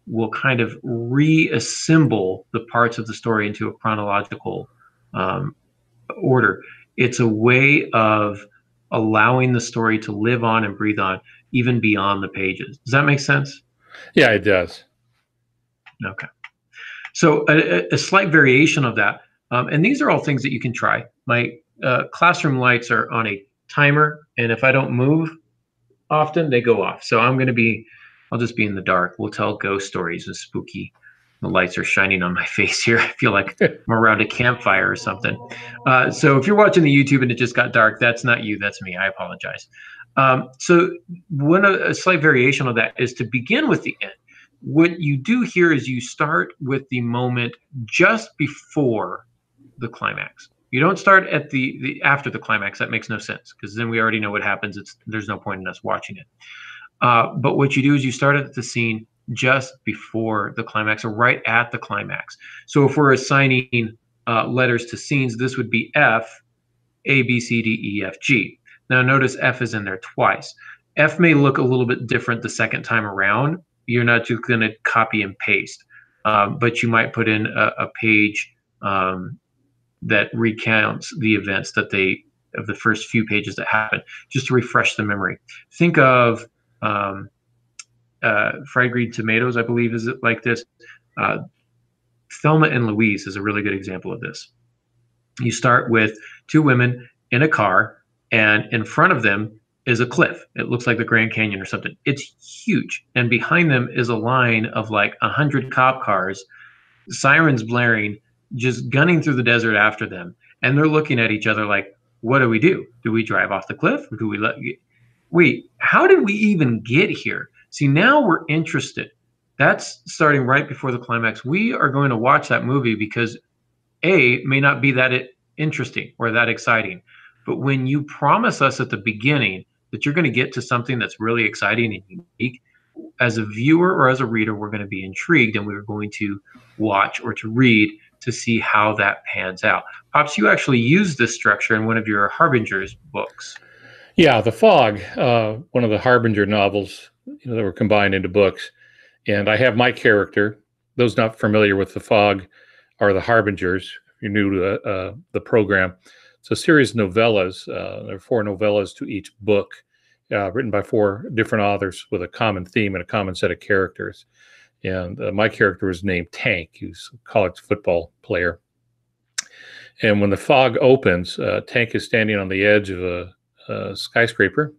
will kind of reassemble the parts of the story into a chronological order. It's a way of allowing the story to live on and breathe on even beyond the pages. Does that make sense? Yeah, it does. Okay. So a slight variation of that, and these are all things that you can try. My classroom lights are on a timer, and if I don't move often, they go off. So I'll just be in the dark. We'll tell ghost stories and spooky. The lights are shining on my face here. I feel like I'm around a campfire or something. So if you're watching the YouTube and it just got dark, that's not you, that's me. I apologize. So a slight variation of that is to begin with the end. What you do here is you start with the moment just before the climax. You don't start at the after the climax. That makes no sense because then we already know what happens. There's no point in us watching it. But what you do is you start at the scene just before the climax or right at the climax. So if we're assigning letters to scenes, this would be F, A, B, C, D, E, F, G. Now notice F is in there twice. F may look a little bit different the second time around. You're not just going to copy and paste, but you might put in a page that recounts the events of the first few pages that happen, just to refresh the memory. Think of fried green tomatoes, I believe, is it like this? Thelma and Louise is a really good example of this. You start with two women in a car, and in front of them is a cliff. It looks like the Grand Canyon or something. It's huge. And behind them is a line of like 100 cop cars, sirens blaring, just gunning through the desert after them. And they're looking at each other like, what do we do? Do we drive off the cliff? Or do we wait, how did we even get here? See, now we're interested. That's starting right before the climax. We are going to watch that movie because A, may not be that interesting or that exciting. But when you promise us at the beginning that you're going to get to something that's really exciting and unique, as a viewer or as a reader, we're going to be intrigued and we're going to watch or to read to see how that pans out. Pops, you actually use this structure in one of your Harbinger's books. Yeah, The Fog, one of the Harbinger novels, that were combined into books. And I have my character. Those not familiar with The Fog are the Harbingers. If you're new to the program, it's a series of novellas. There are 4 novellas to each book, written by 4 different authors with a common theme and a common set of characters. And my character is named Tank. He's a college football player. And when The Fog opens, Tank is standing on the edge of a skyscraper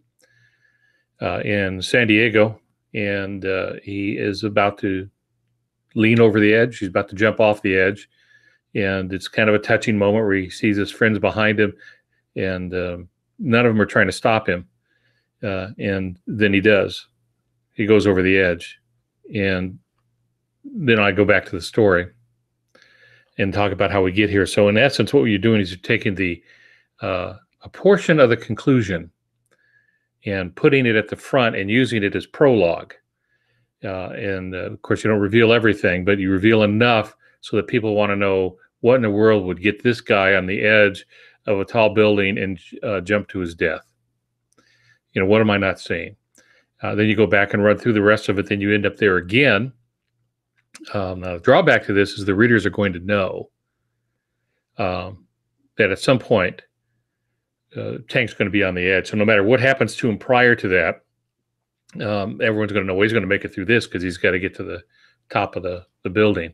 in San Diego, and he is about to lean over the edge. He's about to jump off the edge, and it's kind of a touching moment where he sees his friends behind him, and none of them are trying to stop him. And then he does. He goes over the edge, and then I go back to the story and talk about how we get here. So in essence, what you're doing is you're taking a portion of the conclusion and putting it at the front and using it as prologue. And of course, you don't reveal everything, but you reveal enough so that people want to know what in the world would get this guy on the edge of a tall building and jump to his death. What am I not seeing? Then you go back and run through the rest of it. Then you end up there again. Now, the drawback to this is the readers are going to know that at some point Tank's going to be on the edge. So no matter what happens to him prior to that, everyone's going to know he's going to make it through this because he's got to get to the top of the building.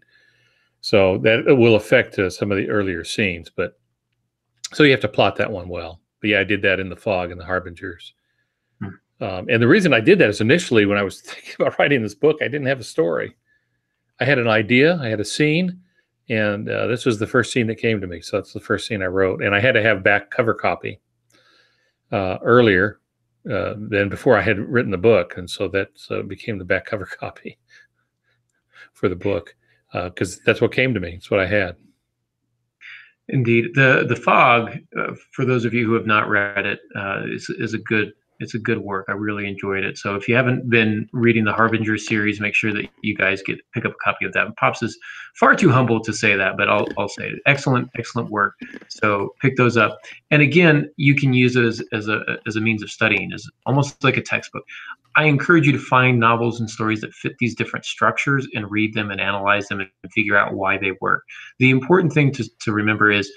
So that will affect some of the earlier scenes. But so you have to plot that one well. But yeah, I did that in The Fog and The Harbingers. And the reason I did that is initially when I was thinking about writing this book, I didn't have a story. I had an idea, I had a scene, and this was the first scene that came to me. So that's the first scene I wrote. And I had to have back cover copy earlier than before I had written the book. And so that became the back cover copy for the book because that's what came to me. It's what I had. Indeed. The Fog, for those of you who have not read it, is a good work. I really enjoyed it. So if you haven't been reading the Harbinger series, make sure that you guys pick up a copy of that. Pops is far too humble to say that, but I'll say it. Excellent work. So pick those up. And again, you can use it as a means of studying, as almost like a textbook. I encourage you to find novels and stories that fit these different structures and read them and analyze them and figure out why they work. The important thing to remember is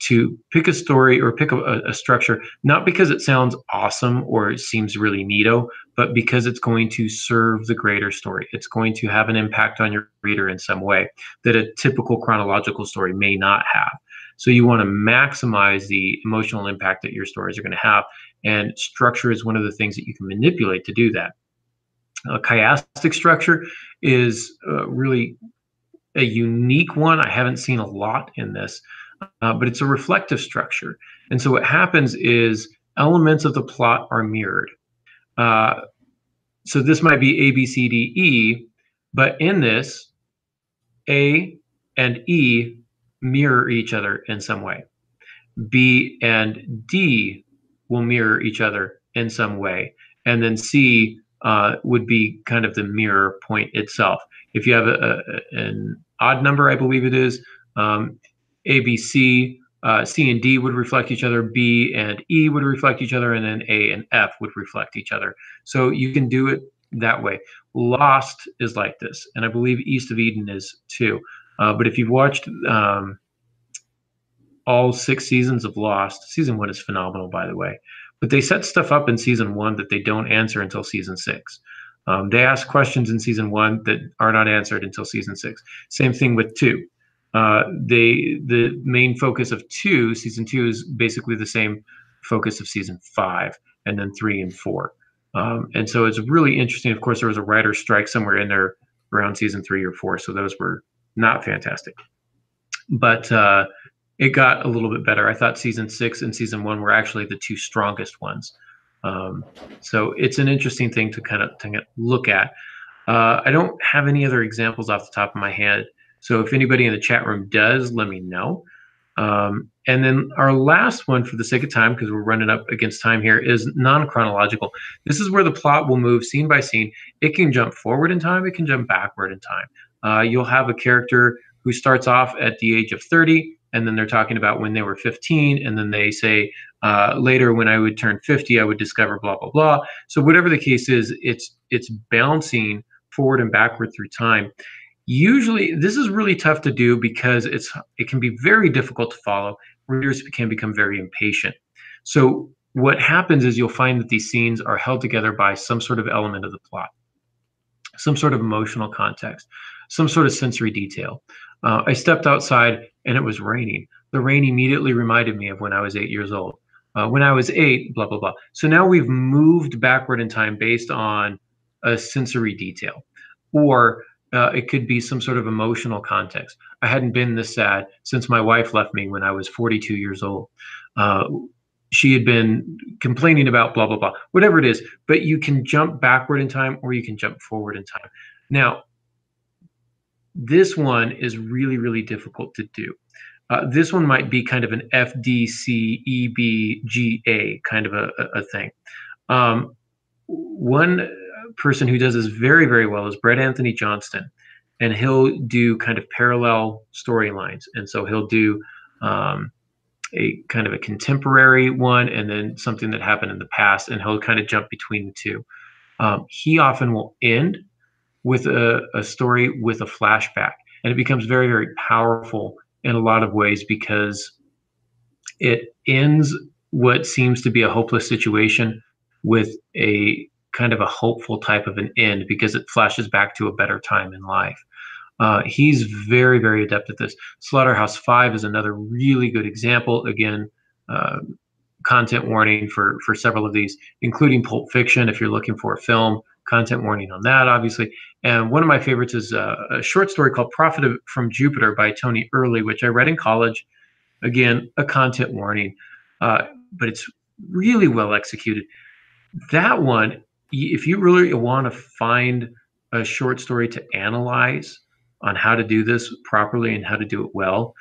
to pick a story or pick a structure, not because it sounds awesome or it seems really neato, but because it's going to serve the greater story. It's going to have an impact on your reader in some way that a typical chronological story may not have. So you want to maximize the emotional impact that your stories are going to have. And structure is one of the things that you can manipulate to do that. A chiastic structure is really a unique one. I haven't seen a lot in this. But it's a reflective structure. And so what happens is elements of the plot are mirrored. So this might be A, B, C, D, E, but in this, A and E mirror each other in some way. B and D will mirror each other in some way. And then C would be kind of the mirror point itself. If you have an odd number, I believe it is, A, B, C, C and D would reflect each other, B and E would reflect each other, and then A and F would reflect each other. So you can do it that way. Lost is like this, and I believe East of Eden is too. But if you've watched all 6 seasons of Lost, season 1 is phenomenal, by the way. But they set stuff up in season 1 that they don't answer until season 6. They ask questions in season 1 that are not answered until season 6. Same thing with 2. The main focus of season 2 is basically the same focus of season 5, and then 3 and 4. And so it's really interesting. Of course, there was a writer's strike somewhere in there around season 3 or 4, so those were not fantastic. But it got a little bit better. I thought season 6 and season 1 were actually the 2 strongest ones. So it's an interesting thing to kind of look at. I don't have any other examples off the top of my head. So if anybody in the chat room does, let me know. And then our last one, for the sake of time, because we're running up against time here, is non-chronological. This is where the plot will move scene by scene. It can jump forward in time. It can jump backward in time. You'll have a character who starts off at the age of 30, and then they're talking about when they were 15, and then they say, later when I would turn 50, I would discover blah, blah, blah. So whatever the case is, it's bouncing forward and backward through time. Usually, this is really tough to do because it can be very difficult to follow. Readers can become very impatient. So what happens is you'll find that these scenes are held together by some sort of element of the plot, some sort of emotional context, some sort of sensory detail. I stepped outside and it was raining. The rain immediately reminded me of when I was 8 years old. When I was 8, blah, blah, blah. So now we've moved backward in time based on a sensory detail. Or it could be some sort of emotional context. I hadn't been this sad since my wife left me when I was 42 years old. She had been complaining about blah, blah, blah, whatever it is. But you can jump backward in time or you can jump forward in time. Now, this one is really, really difficult to do. This one might be kind of an FDCEBGA kind of a thing. One person who does this very, very well is Brett Anthony Johnston, and he'll do kind of parallel storylines. And so he'll do a kind of a contemporary one and then something that happened in the past, and he'll kind of jump between the two. He often will end with a story with a flashback, and it becomes very, very powerful in a lot of ways because it ends what seems to be a hopeless situation with a kind of a hopeful type of an end because it flashes back to a better time in life. He's very, very adept at this. Slaughterhouse-Five is another really good example. Again, uh, content warning for several of these, including Pulp Fiction. If you're looking for a film, content warning on that, obviously. And one of my favorites is a short story called Prophet from Jupiter by Tony Early, which I read in college. Again, a content warning, but it's really well executed. That one, if you really want to find a short story to analyze on how to do this properly and how to do it well,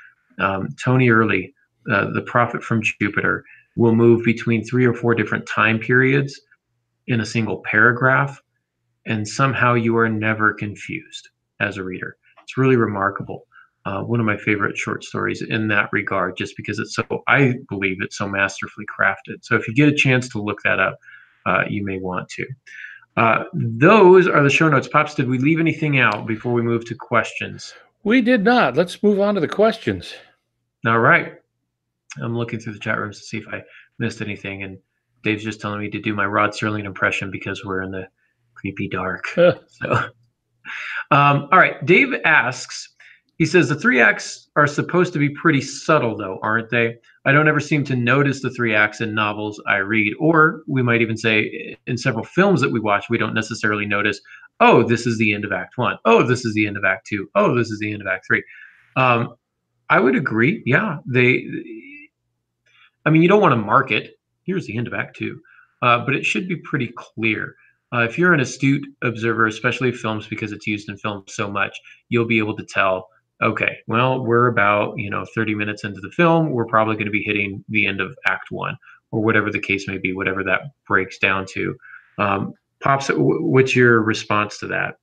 Tony Early, The Prophet from Jupiter, will move between 3 or 4 different time periods in a single paragraph, and somehow you are never confused as a reader. It's really remarkable. One of my favorite short stories in that regard, just because I believe it's so masterfully crafted. So if you get a chance to look that up, you may want to. Those are the show notes. Pops, did we leave anything out before we move to questions? We did not. Let's move on to the questions. All right. I'm looking through the chat rooms to see if I missed anything, and Dave's just telling me to do my Rod Serling impression because we're in the creepy dark. So, all right. Dave asks, he says, the 3 acts are supposed to be pretty subtle, though, aren't they? I don't ever seem to notice the 3 acts in novels I read, or we might even say in several films that we watch, we don't necessarily notice, oh, this is the end of Act 1. Oh, this is the end of Act 2. Oh, this is the end of Act 3. I would agree. Yeah. You don't want to mark it. Here's the end of Act 2. But it should be pretty clear. If you're an astute observer, especially of films, because it's used in films so much, you'll be able to tell, okay, well, we're about 30 minutes into the film. We're probably going to be hitting the end of Act 1, or whatever the case may be, whatever that breaks down to. Pops, what's your response to that?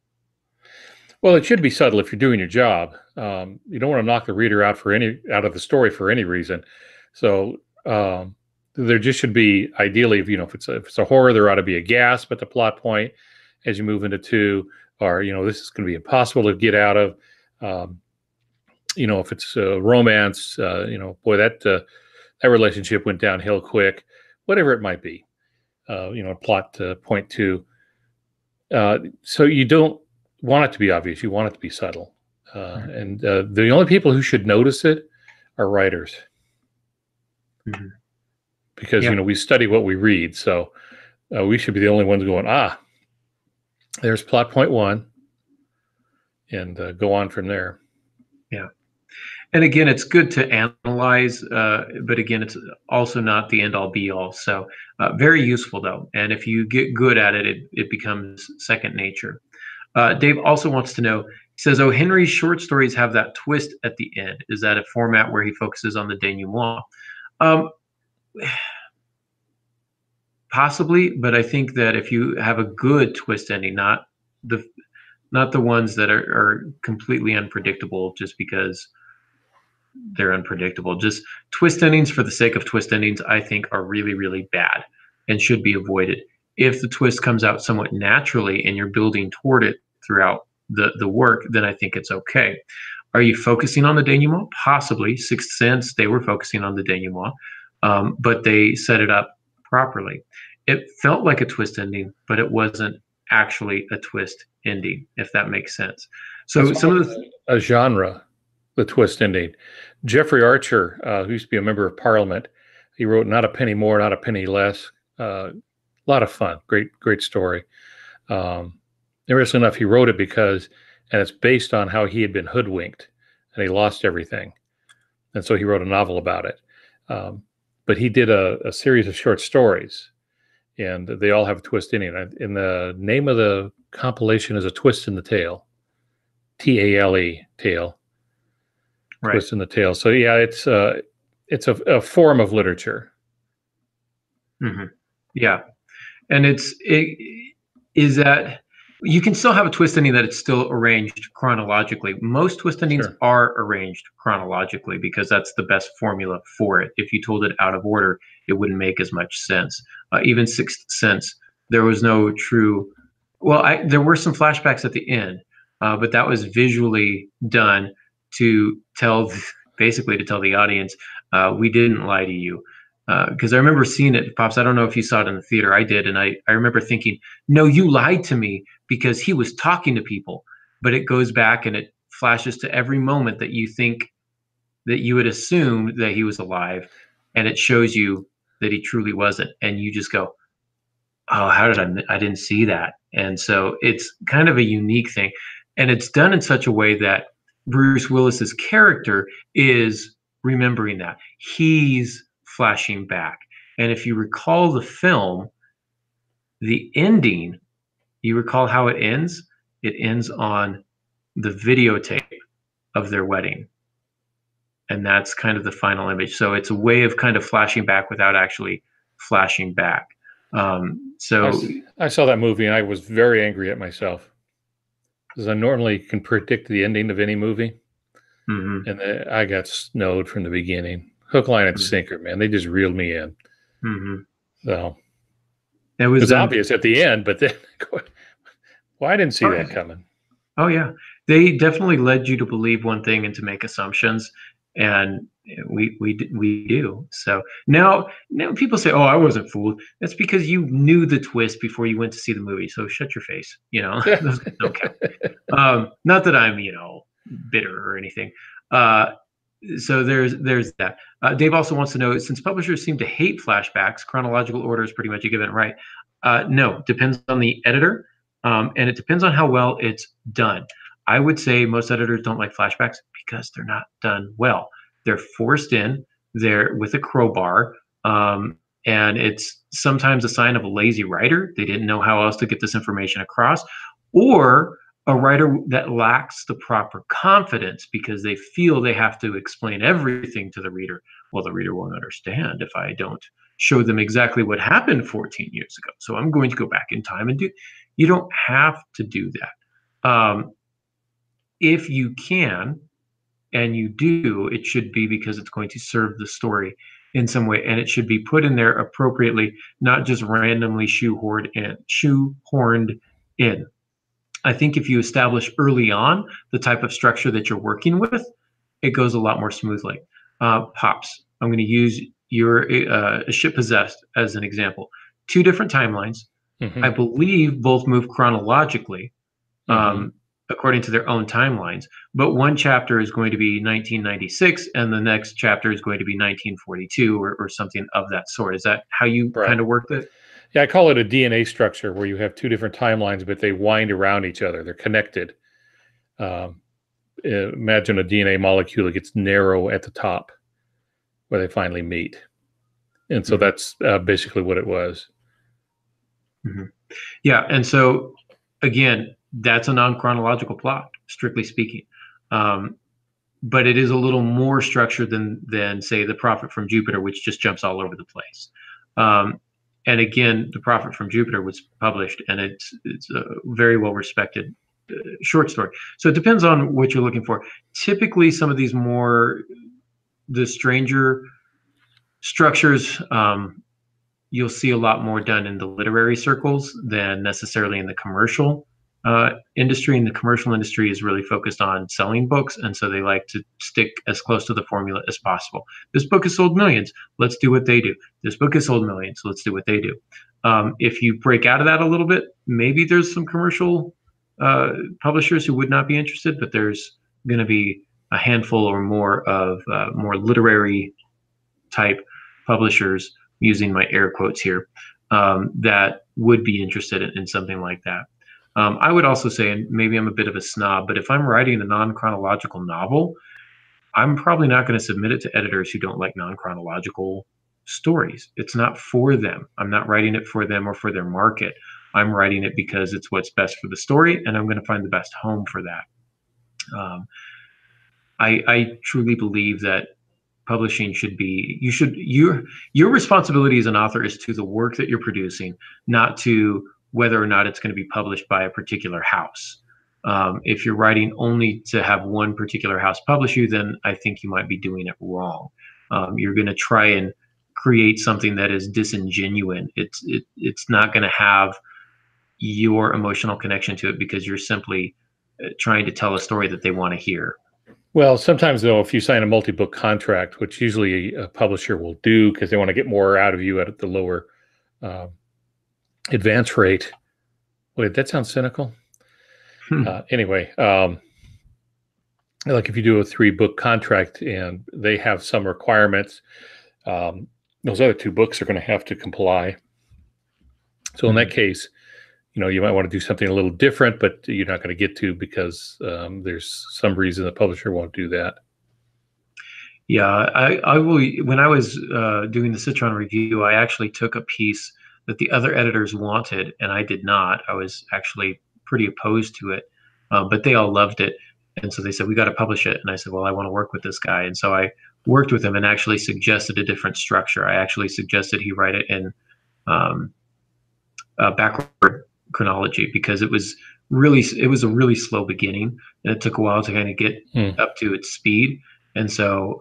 Well, it should be subtle if you're doing your job. You don't want to knock the reader out of the story for any reason. So there just should be, ideally, if it's a horror, there ought to be a gasp at the plot point as you move into 2, or this is going to be impossible to get out of. If it's a romance, boy, that relationship went downhill quick. Whatever it might be, plot point 2. So you don't want it to be obvious. You want it to be subtle. And the only people who should notice it are writers. Mm-hmm. Because, we study what we read. So we should be the only ones going, there's plot point 1, and go on from there. Yeah. And again, it's good to analyze, but again, it's also not the end all be all. So very useful, though. And if you get good at it, it becomes second nature. Dave also wants to know, he says, oh, Henry's short stories have that twist at the end. Is that a format where he focuses on the denouement? Possibly, but I think that if you have a good twist ending, not the ones that are completely unpredictable just because they're unpredictable. Just twist endings for the sake of twist endings, I think, are really, really bad and should be avoided. If the twist comes out somewhat naturally and you're building toward it throughout the work, then I think it's okay. Are you focusing on the denouement? Possibly. Sixth Sense, they were focusing on the denouement, but they set it up properly. It felt like a twist ending, but it wasn't actually a twist ending, if that makes sense. So some of a genre, the twist ending. Jeffrey Archer, who used to be a member of Parliament, he wrote Not a Penny More, Not a Penny Less. A lot of fun, great story. Interestingly enough, he wrote it and it's based on how he had been hoodwinked and he lost everything, and so he wrote a novel about it. But he did a series of short stories, and they all have a twist ending. And the name of the compilation is A Twist in the Tale, T-A-L-E, tale. Right. Twist in the Tale. So yeah, it's a form of literature. Mm-hmm. Yeah, and it is that you can still have a twist ending that it's still arranged chronologically. Most twist endings are arranged chronologically because that's the best formula for it. If you told it out of order, it wouldn't make as much sense. Even Sixth Sense, there was no true. Well, there were some flashbacks at the end, but that was visually done to tell the audience, we didn't lie to you. because I remember seeing it, Pops. I don't know if you saw it in the theater. I did, and I remember thinking, no, you lied to me because he was talking to people. But it goes back and it flashes to every moment that you think that you had assumed that he was alive, and it shows you that he truly wasn't, and you just go, oh, how did I didn't see that. And so it's kind of a unique thing, and it's done in such a way that Bruce Willis's character is remembering that he's flashing back. And if you recall the film, the ending, you recall how it ends? It ends on the videotape of their wedding. And that's kind of the final image. So it's a way of kind of flashing back without actually flashing back. So I saw that movie and I was very angry at myself because I normally can predict the ending of any movie. mm-hmm, And I got snowed from the beginning. Hook, line, and mm-hmm, sinker, man. They just reeled me in. mm-hmm. So It it was was obvious at the end, but then, well, I didn't see oh, that coming. oh yeah, they definitely led you to believe one thing and to make assumptions, and we do. So now people say, "Oh, I wasn't fooled." That's because you knew the twist before you went to see the movie. So shut your face. Those don't count. Not that I'm bitter or anything. So there's that. Dave also wants to know, since publishers seem to hate flashbacks, chronological order is pretty much a given, right? No, depends on the editor, and it depends on how well it's done. I would say most editors don't like flashbacks because they're not done well. They're forced in, they're with a crowbar, and it's sometimes a sign of a lazy writer. They didn't know how else to get this information across, or a writer that lacks the proper confidence because they feel they have to explain everything to the reader. Well, the reader won't understand if I don't show them exactly what happened 14 years ago. So I'm going to go back in time and do. You don't have to do that. If you can, and you do, it should be because it's going to serve the story in some way, and it should be put in there appropriately, not just randomly shoehorned in. I think if you establish early on the type of structure that you're working with, it goes a lot more smoothly. Pops, I'm going to use your A Ship Possessed as an example. Two different timelines. Mm-hmm. I believe both move chronologically, Mm-hmm. according to their own timelines. But one chapter is going to be 1996, and the next chapter is going to be 1942, or something of that sort. Is that how you kind of worked it? Yeah, I call it a DNA structure where you have two different timelines, but they wind around each other. They're connected. Imagine a DNA molecule that gets narrow at the top where they finally meet. And so that's basically what it was. Mm-hmm. Yeah. And so, again, that's a non-chronological plot, strictly speaking. But it is a little more structured than say, The Prophet from Jupiter, which just jumps all over the place. And again, The Prophet from Jupiter was published, and it's a very well respected short story. So it depends on what you're looking for. Typically, some of these the stranger structures, you'll see a lot more done in the literary circles than necessarily in the commercial industry. And the commercial industry is really focused on selling books, and so they like to stick as close to the formula as possible. This book has sold millions, let's do what they do. This book has sold millions, let's do what they do. If you break out of that a little bit, maybe there's some commercial publishers who would not be interested, but there's going to be a handful or more of more literary type publishers, using my air quotes here, that would be interested in something like that. I would also say, and maybe I'm a bit of a snob, but if I'm writing a non-chronological novel, I'm probably not going to submit it to editors who don't like non-chronological stories. It's not for them. I'm not writing it for them or for their market. I'm writing it because it's what's best for the story, and I'm going to find the best home for that. I truly believe that publishing should be, your responsibility as an author is to the work that you're producing, not to whether or not it's going to be published by a particular house. If you're writing only to have one particular house publish you, then I think you might be doing it wrong. You're going to try and create something that is disingenuous. It's not going to have your emotional connection to it because you're simply trying to tell a story that they want to hear. Well, sometimes though, if you sign a multi-book contract, which usually a publisher will do because they want to get more out of you at the lower uh, advance rate. Wait, that sounds cynical. Anyway, like if you do a 3-book contract and they have some requirements, those other 2 books are going to have to comply. So in that case, you might want to do something a little different, but you're not going to get to because there's some reason the publisher won't do that. Yeah, I will. When I was doing the Citron review, I actually took a piece that the other editors wanted, and I did not. I was actually pretty opposed to it, but they all loved it, and so they said we got to publish it. And I said, well, I want to work with this guy, and so I worked with him and actually suggested a different structure. I actually suggested he write it in backward chronology because it was a really slow beginning, and it took a while to kind of get up to its speed. And so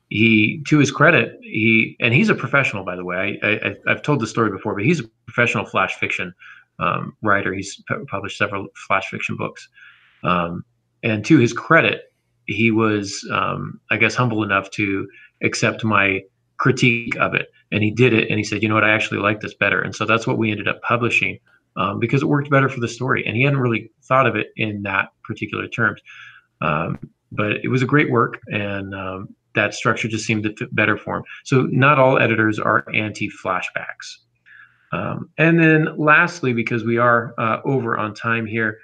he, to his credit, he's a professional, by the way. I've told the story before, but he's a professional flash fiction writer. He's published several flash fiction books. And to his credit, he was, I guess, humble enough to accept my critique of it. And he did it. And he said, you know what, I actually like this better. And so that's what we ended up publishing because it worked better for the story. And he hadn't really thought of it in that particular terms. But it was a great work, and that structure just seemed to fit better for him. So not all editors are anti-flashbacks. And then lastly, because we are over on time here,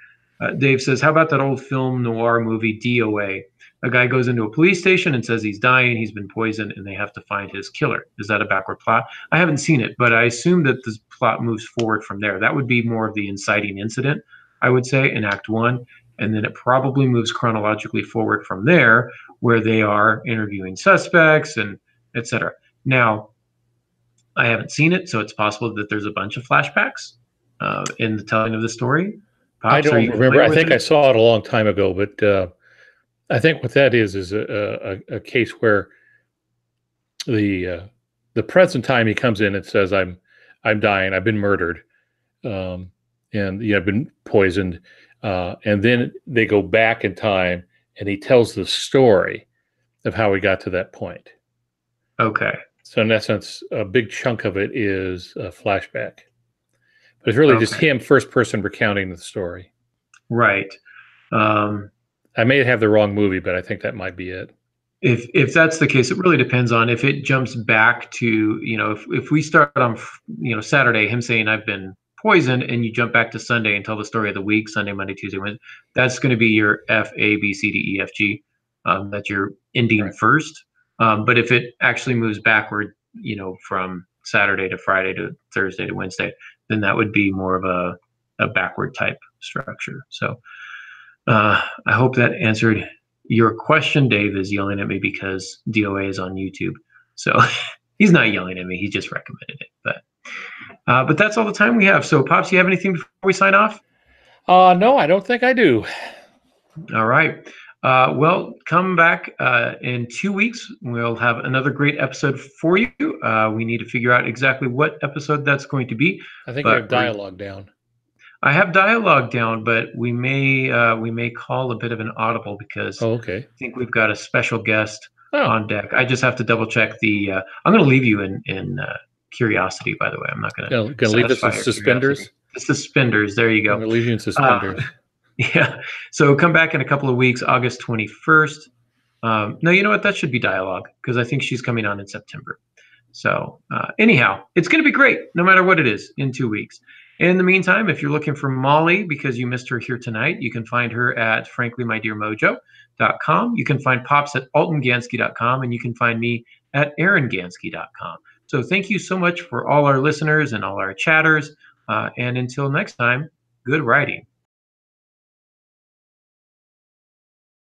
Dave says, how about that old film noir movie DOA? A guy goes into a police station and says he's dying, he's been poisoned, and they have to find his killer. Is that a backward plot? I haven't seen it, but I assume that the plot moves forward from there. That would be more of the inciting incident, I would say, in Act 1. And then it probably moves chronologically forward from there, where they are interviewing suspects and et cetera. Now, I haven't seen it, so it's possible that there's a bunch of flashbacks in the telling of the story. Pops, I don't remember. I think I saw it a long time ago, but I think what that is a case where the present time he comes in and says, "I'm dying. I've been murdered, and I've been poisoned." And then they go back in time, and he tells the story of how he got to that point. Okay. So in essence, a big chunk of it is a flashback. But it's really just him, first person, recounting the story. Right. I may have the wrong movie, but I think that might be it. If that's the case, it really depends on if it jumps back to, if we start on, Saturday, him saying I've been poisoned, and you jump back to Sunday and tell the story of the week, Sunday, Monday, Tuesday, Wednesday, that's going to be your F, A, B, C, D, E, F, G. That you're ending first. But if it actually moves backward, from Saturday to Friday to Thursday to Wednesday, then that would be more of a backward type structure. So I hope that answered your question. Dave is yelling at me because DOA is on YouTube. So he's not yelling at me. He just recommended it. But that's all the time we have. So, Pops, you have anything before we sign off? No, I don't think I do. All right. Well, come back in 2 weeks. We'll have another great episode for you. We need to figure out exactly what episode that's going to be. I think I have dialogue down. I have dialogue down, but we may call a bit of an audible because I think we've got a special guest on deck. I just have to double check I'm going to leave you in curiosity, by the way. I'm not going to leave us in suspenders. The suspenders. There you go. I'm going to leave you in suspenders. Yeah. So come back in a couple of weeks, August 21st. No, you know what? That should be dialogue because I think she's coming on in September. So anyhow, it's going to be great no matter what it is in 2 weeks. In the meantime, if you're looking for Molly because you missed her here tonight, you can find her at frankly-my-dear-mojo.com. You can find Pops at altongansky.com, and you can find me at aarongansky.com. So thank you so much for all our listeners and all our chatters. And until next time, good writing.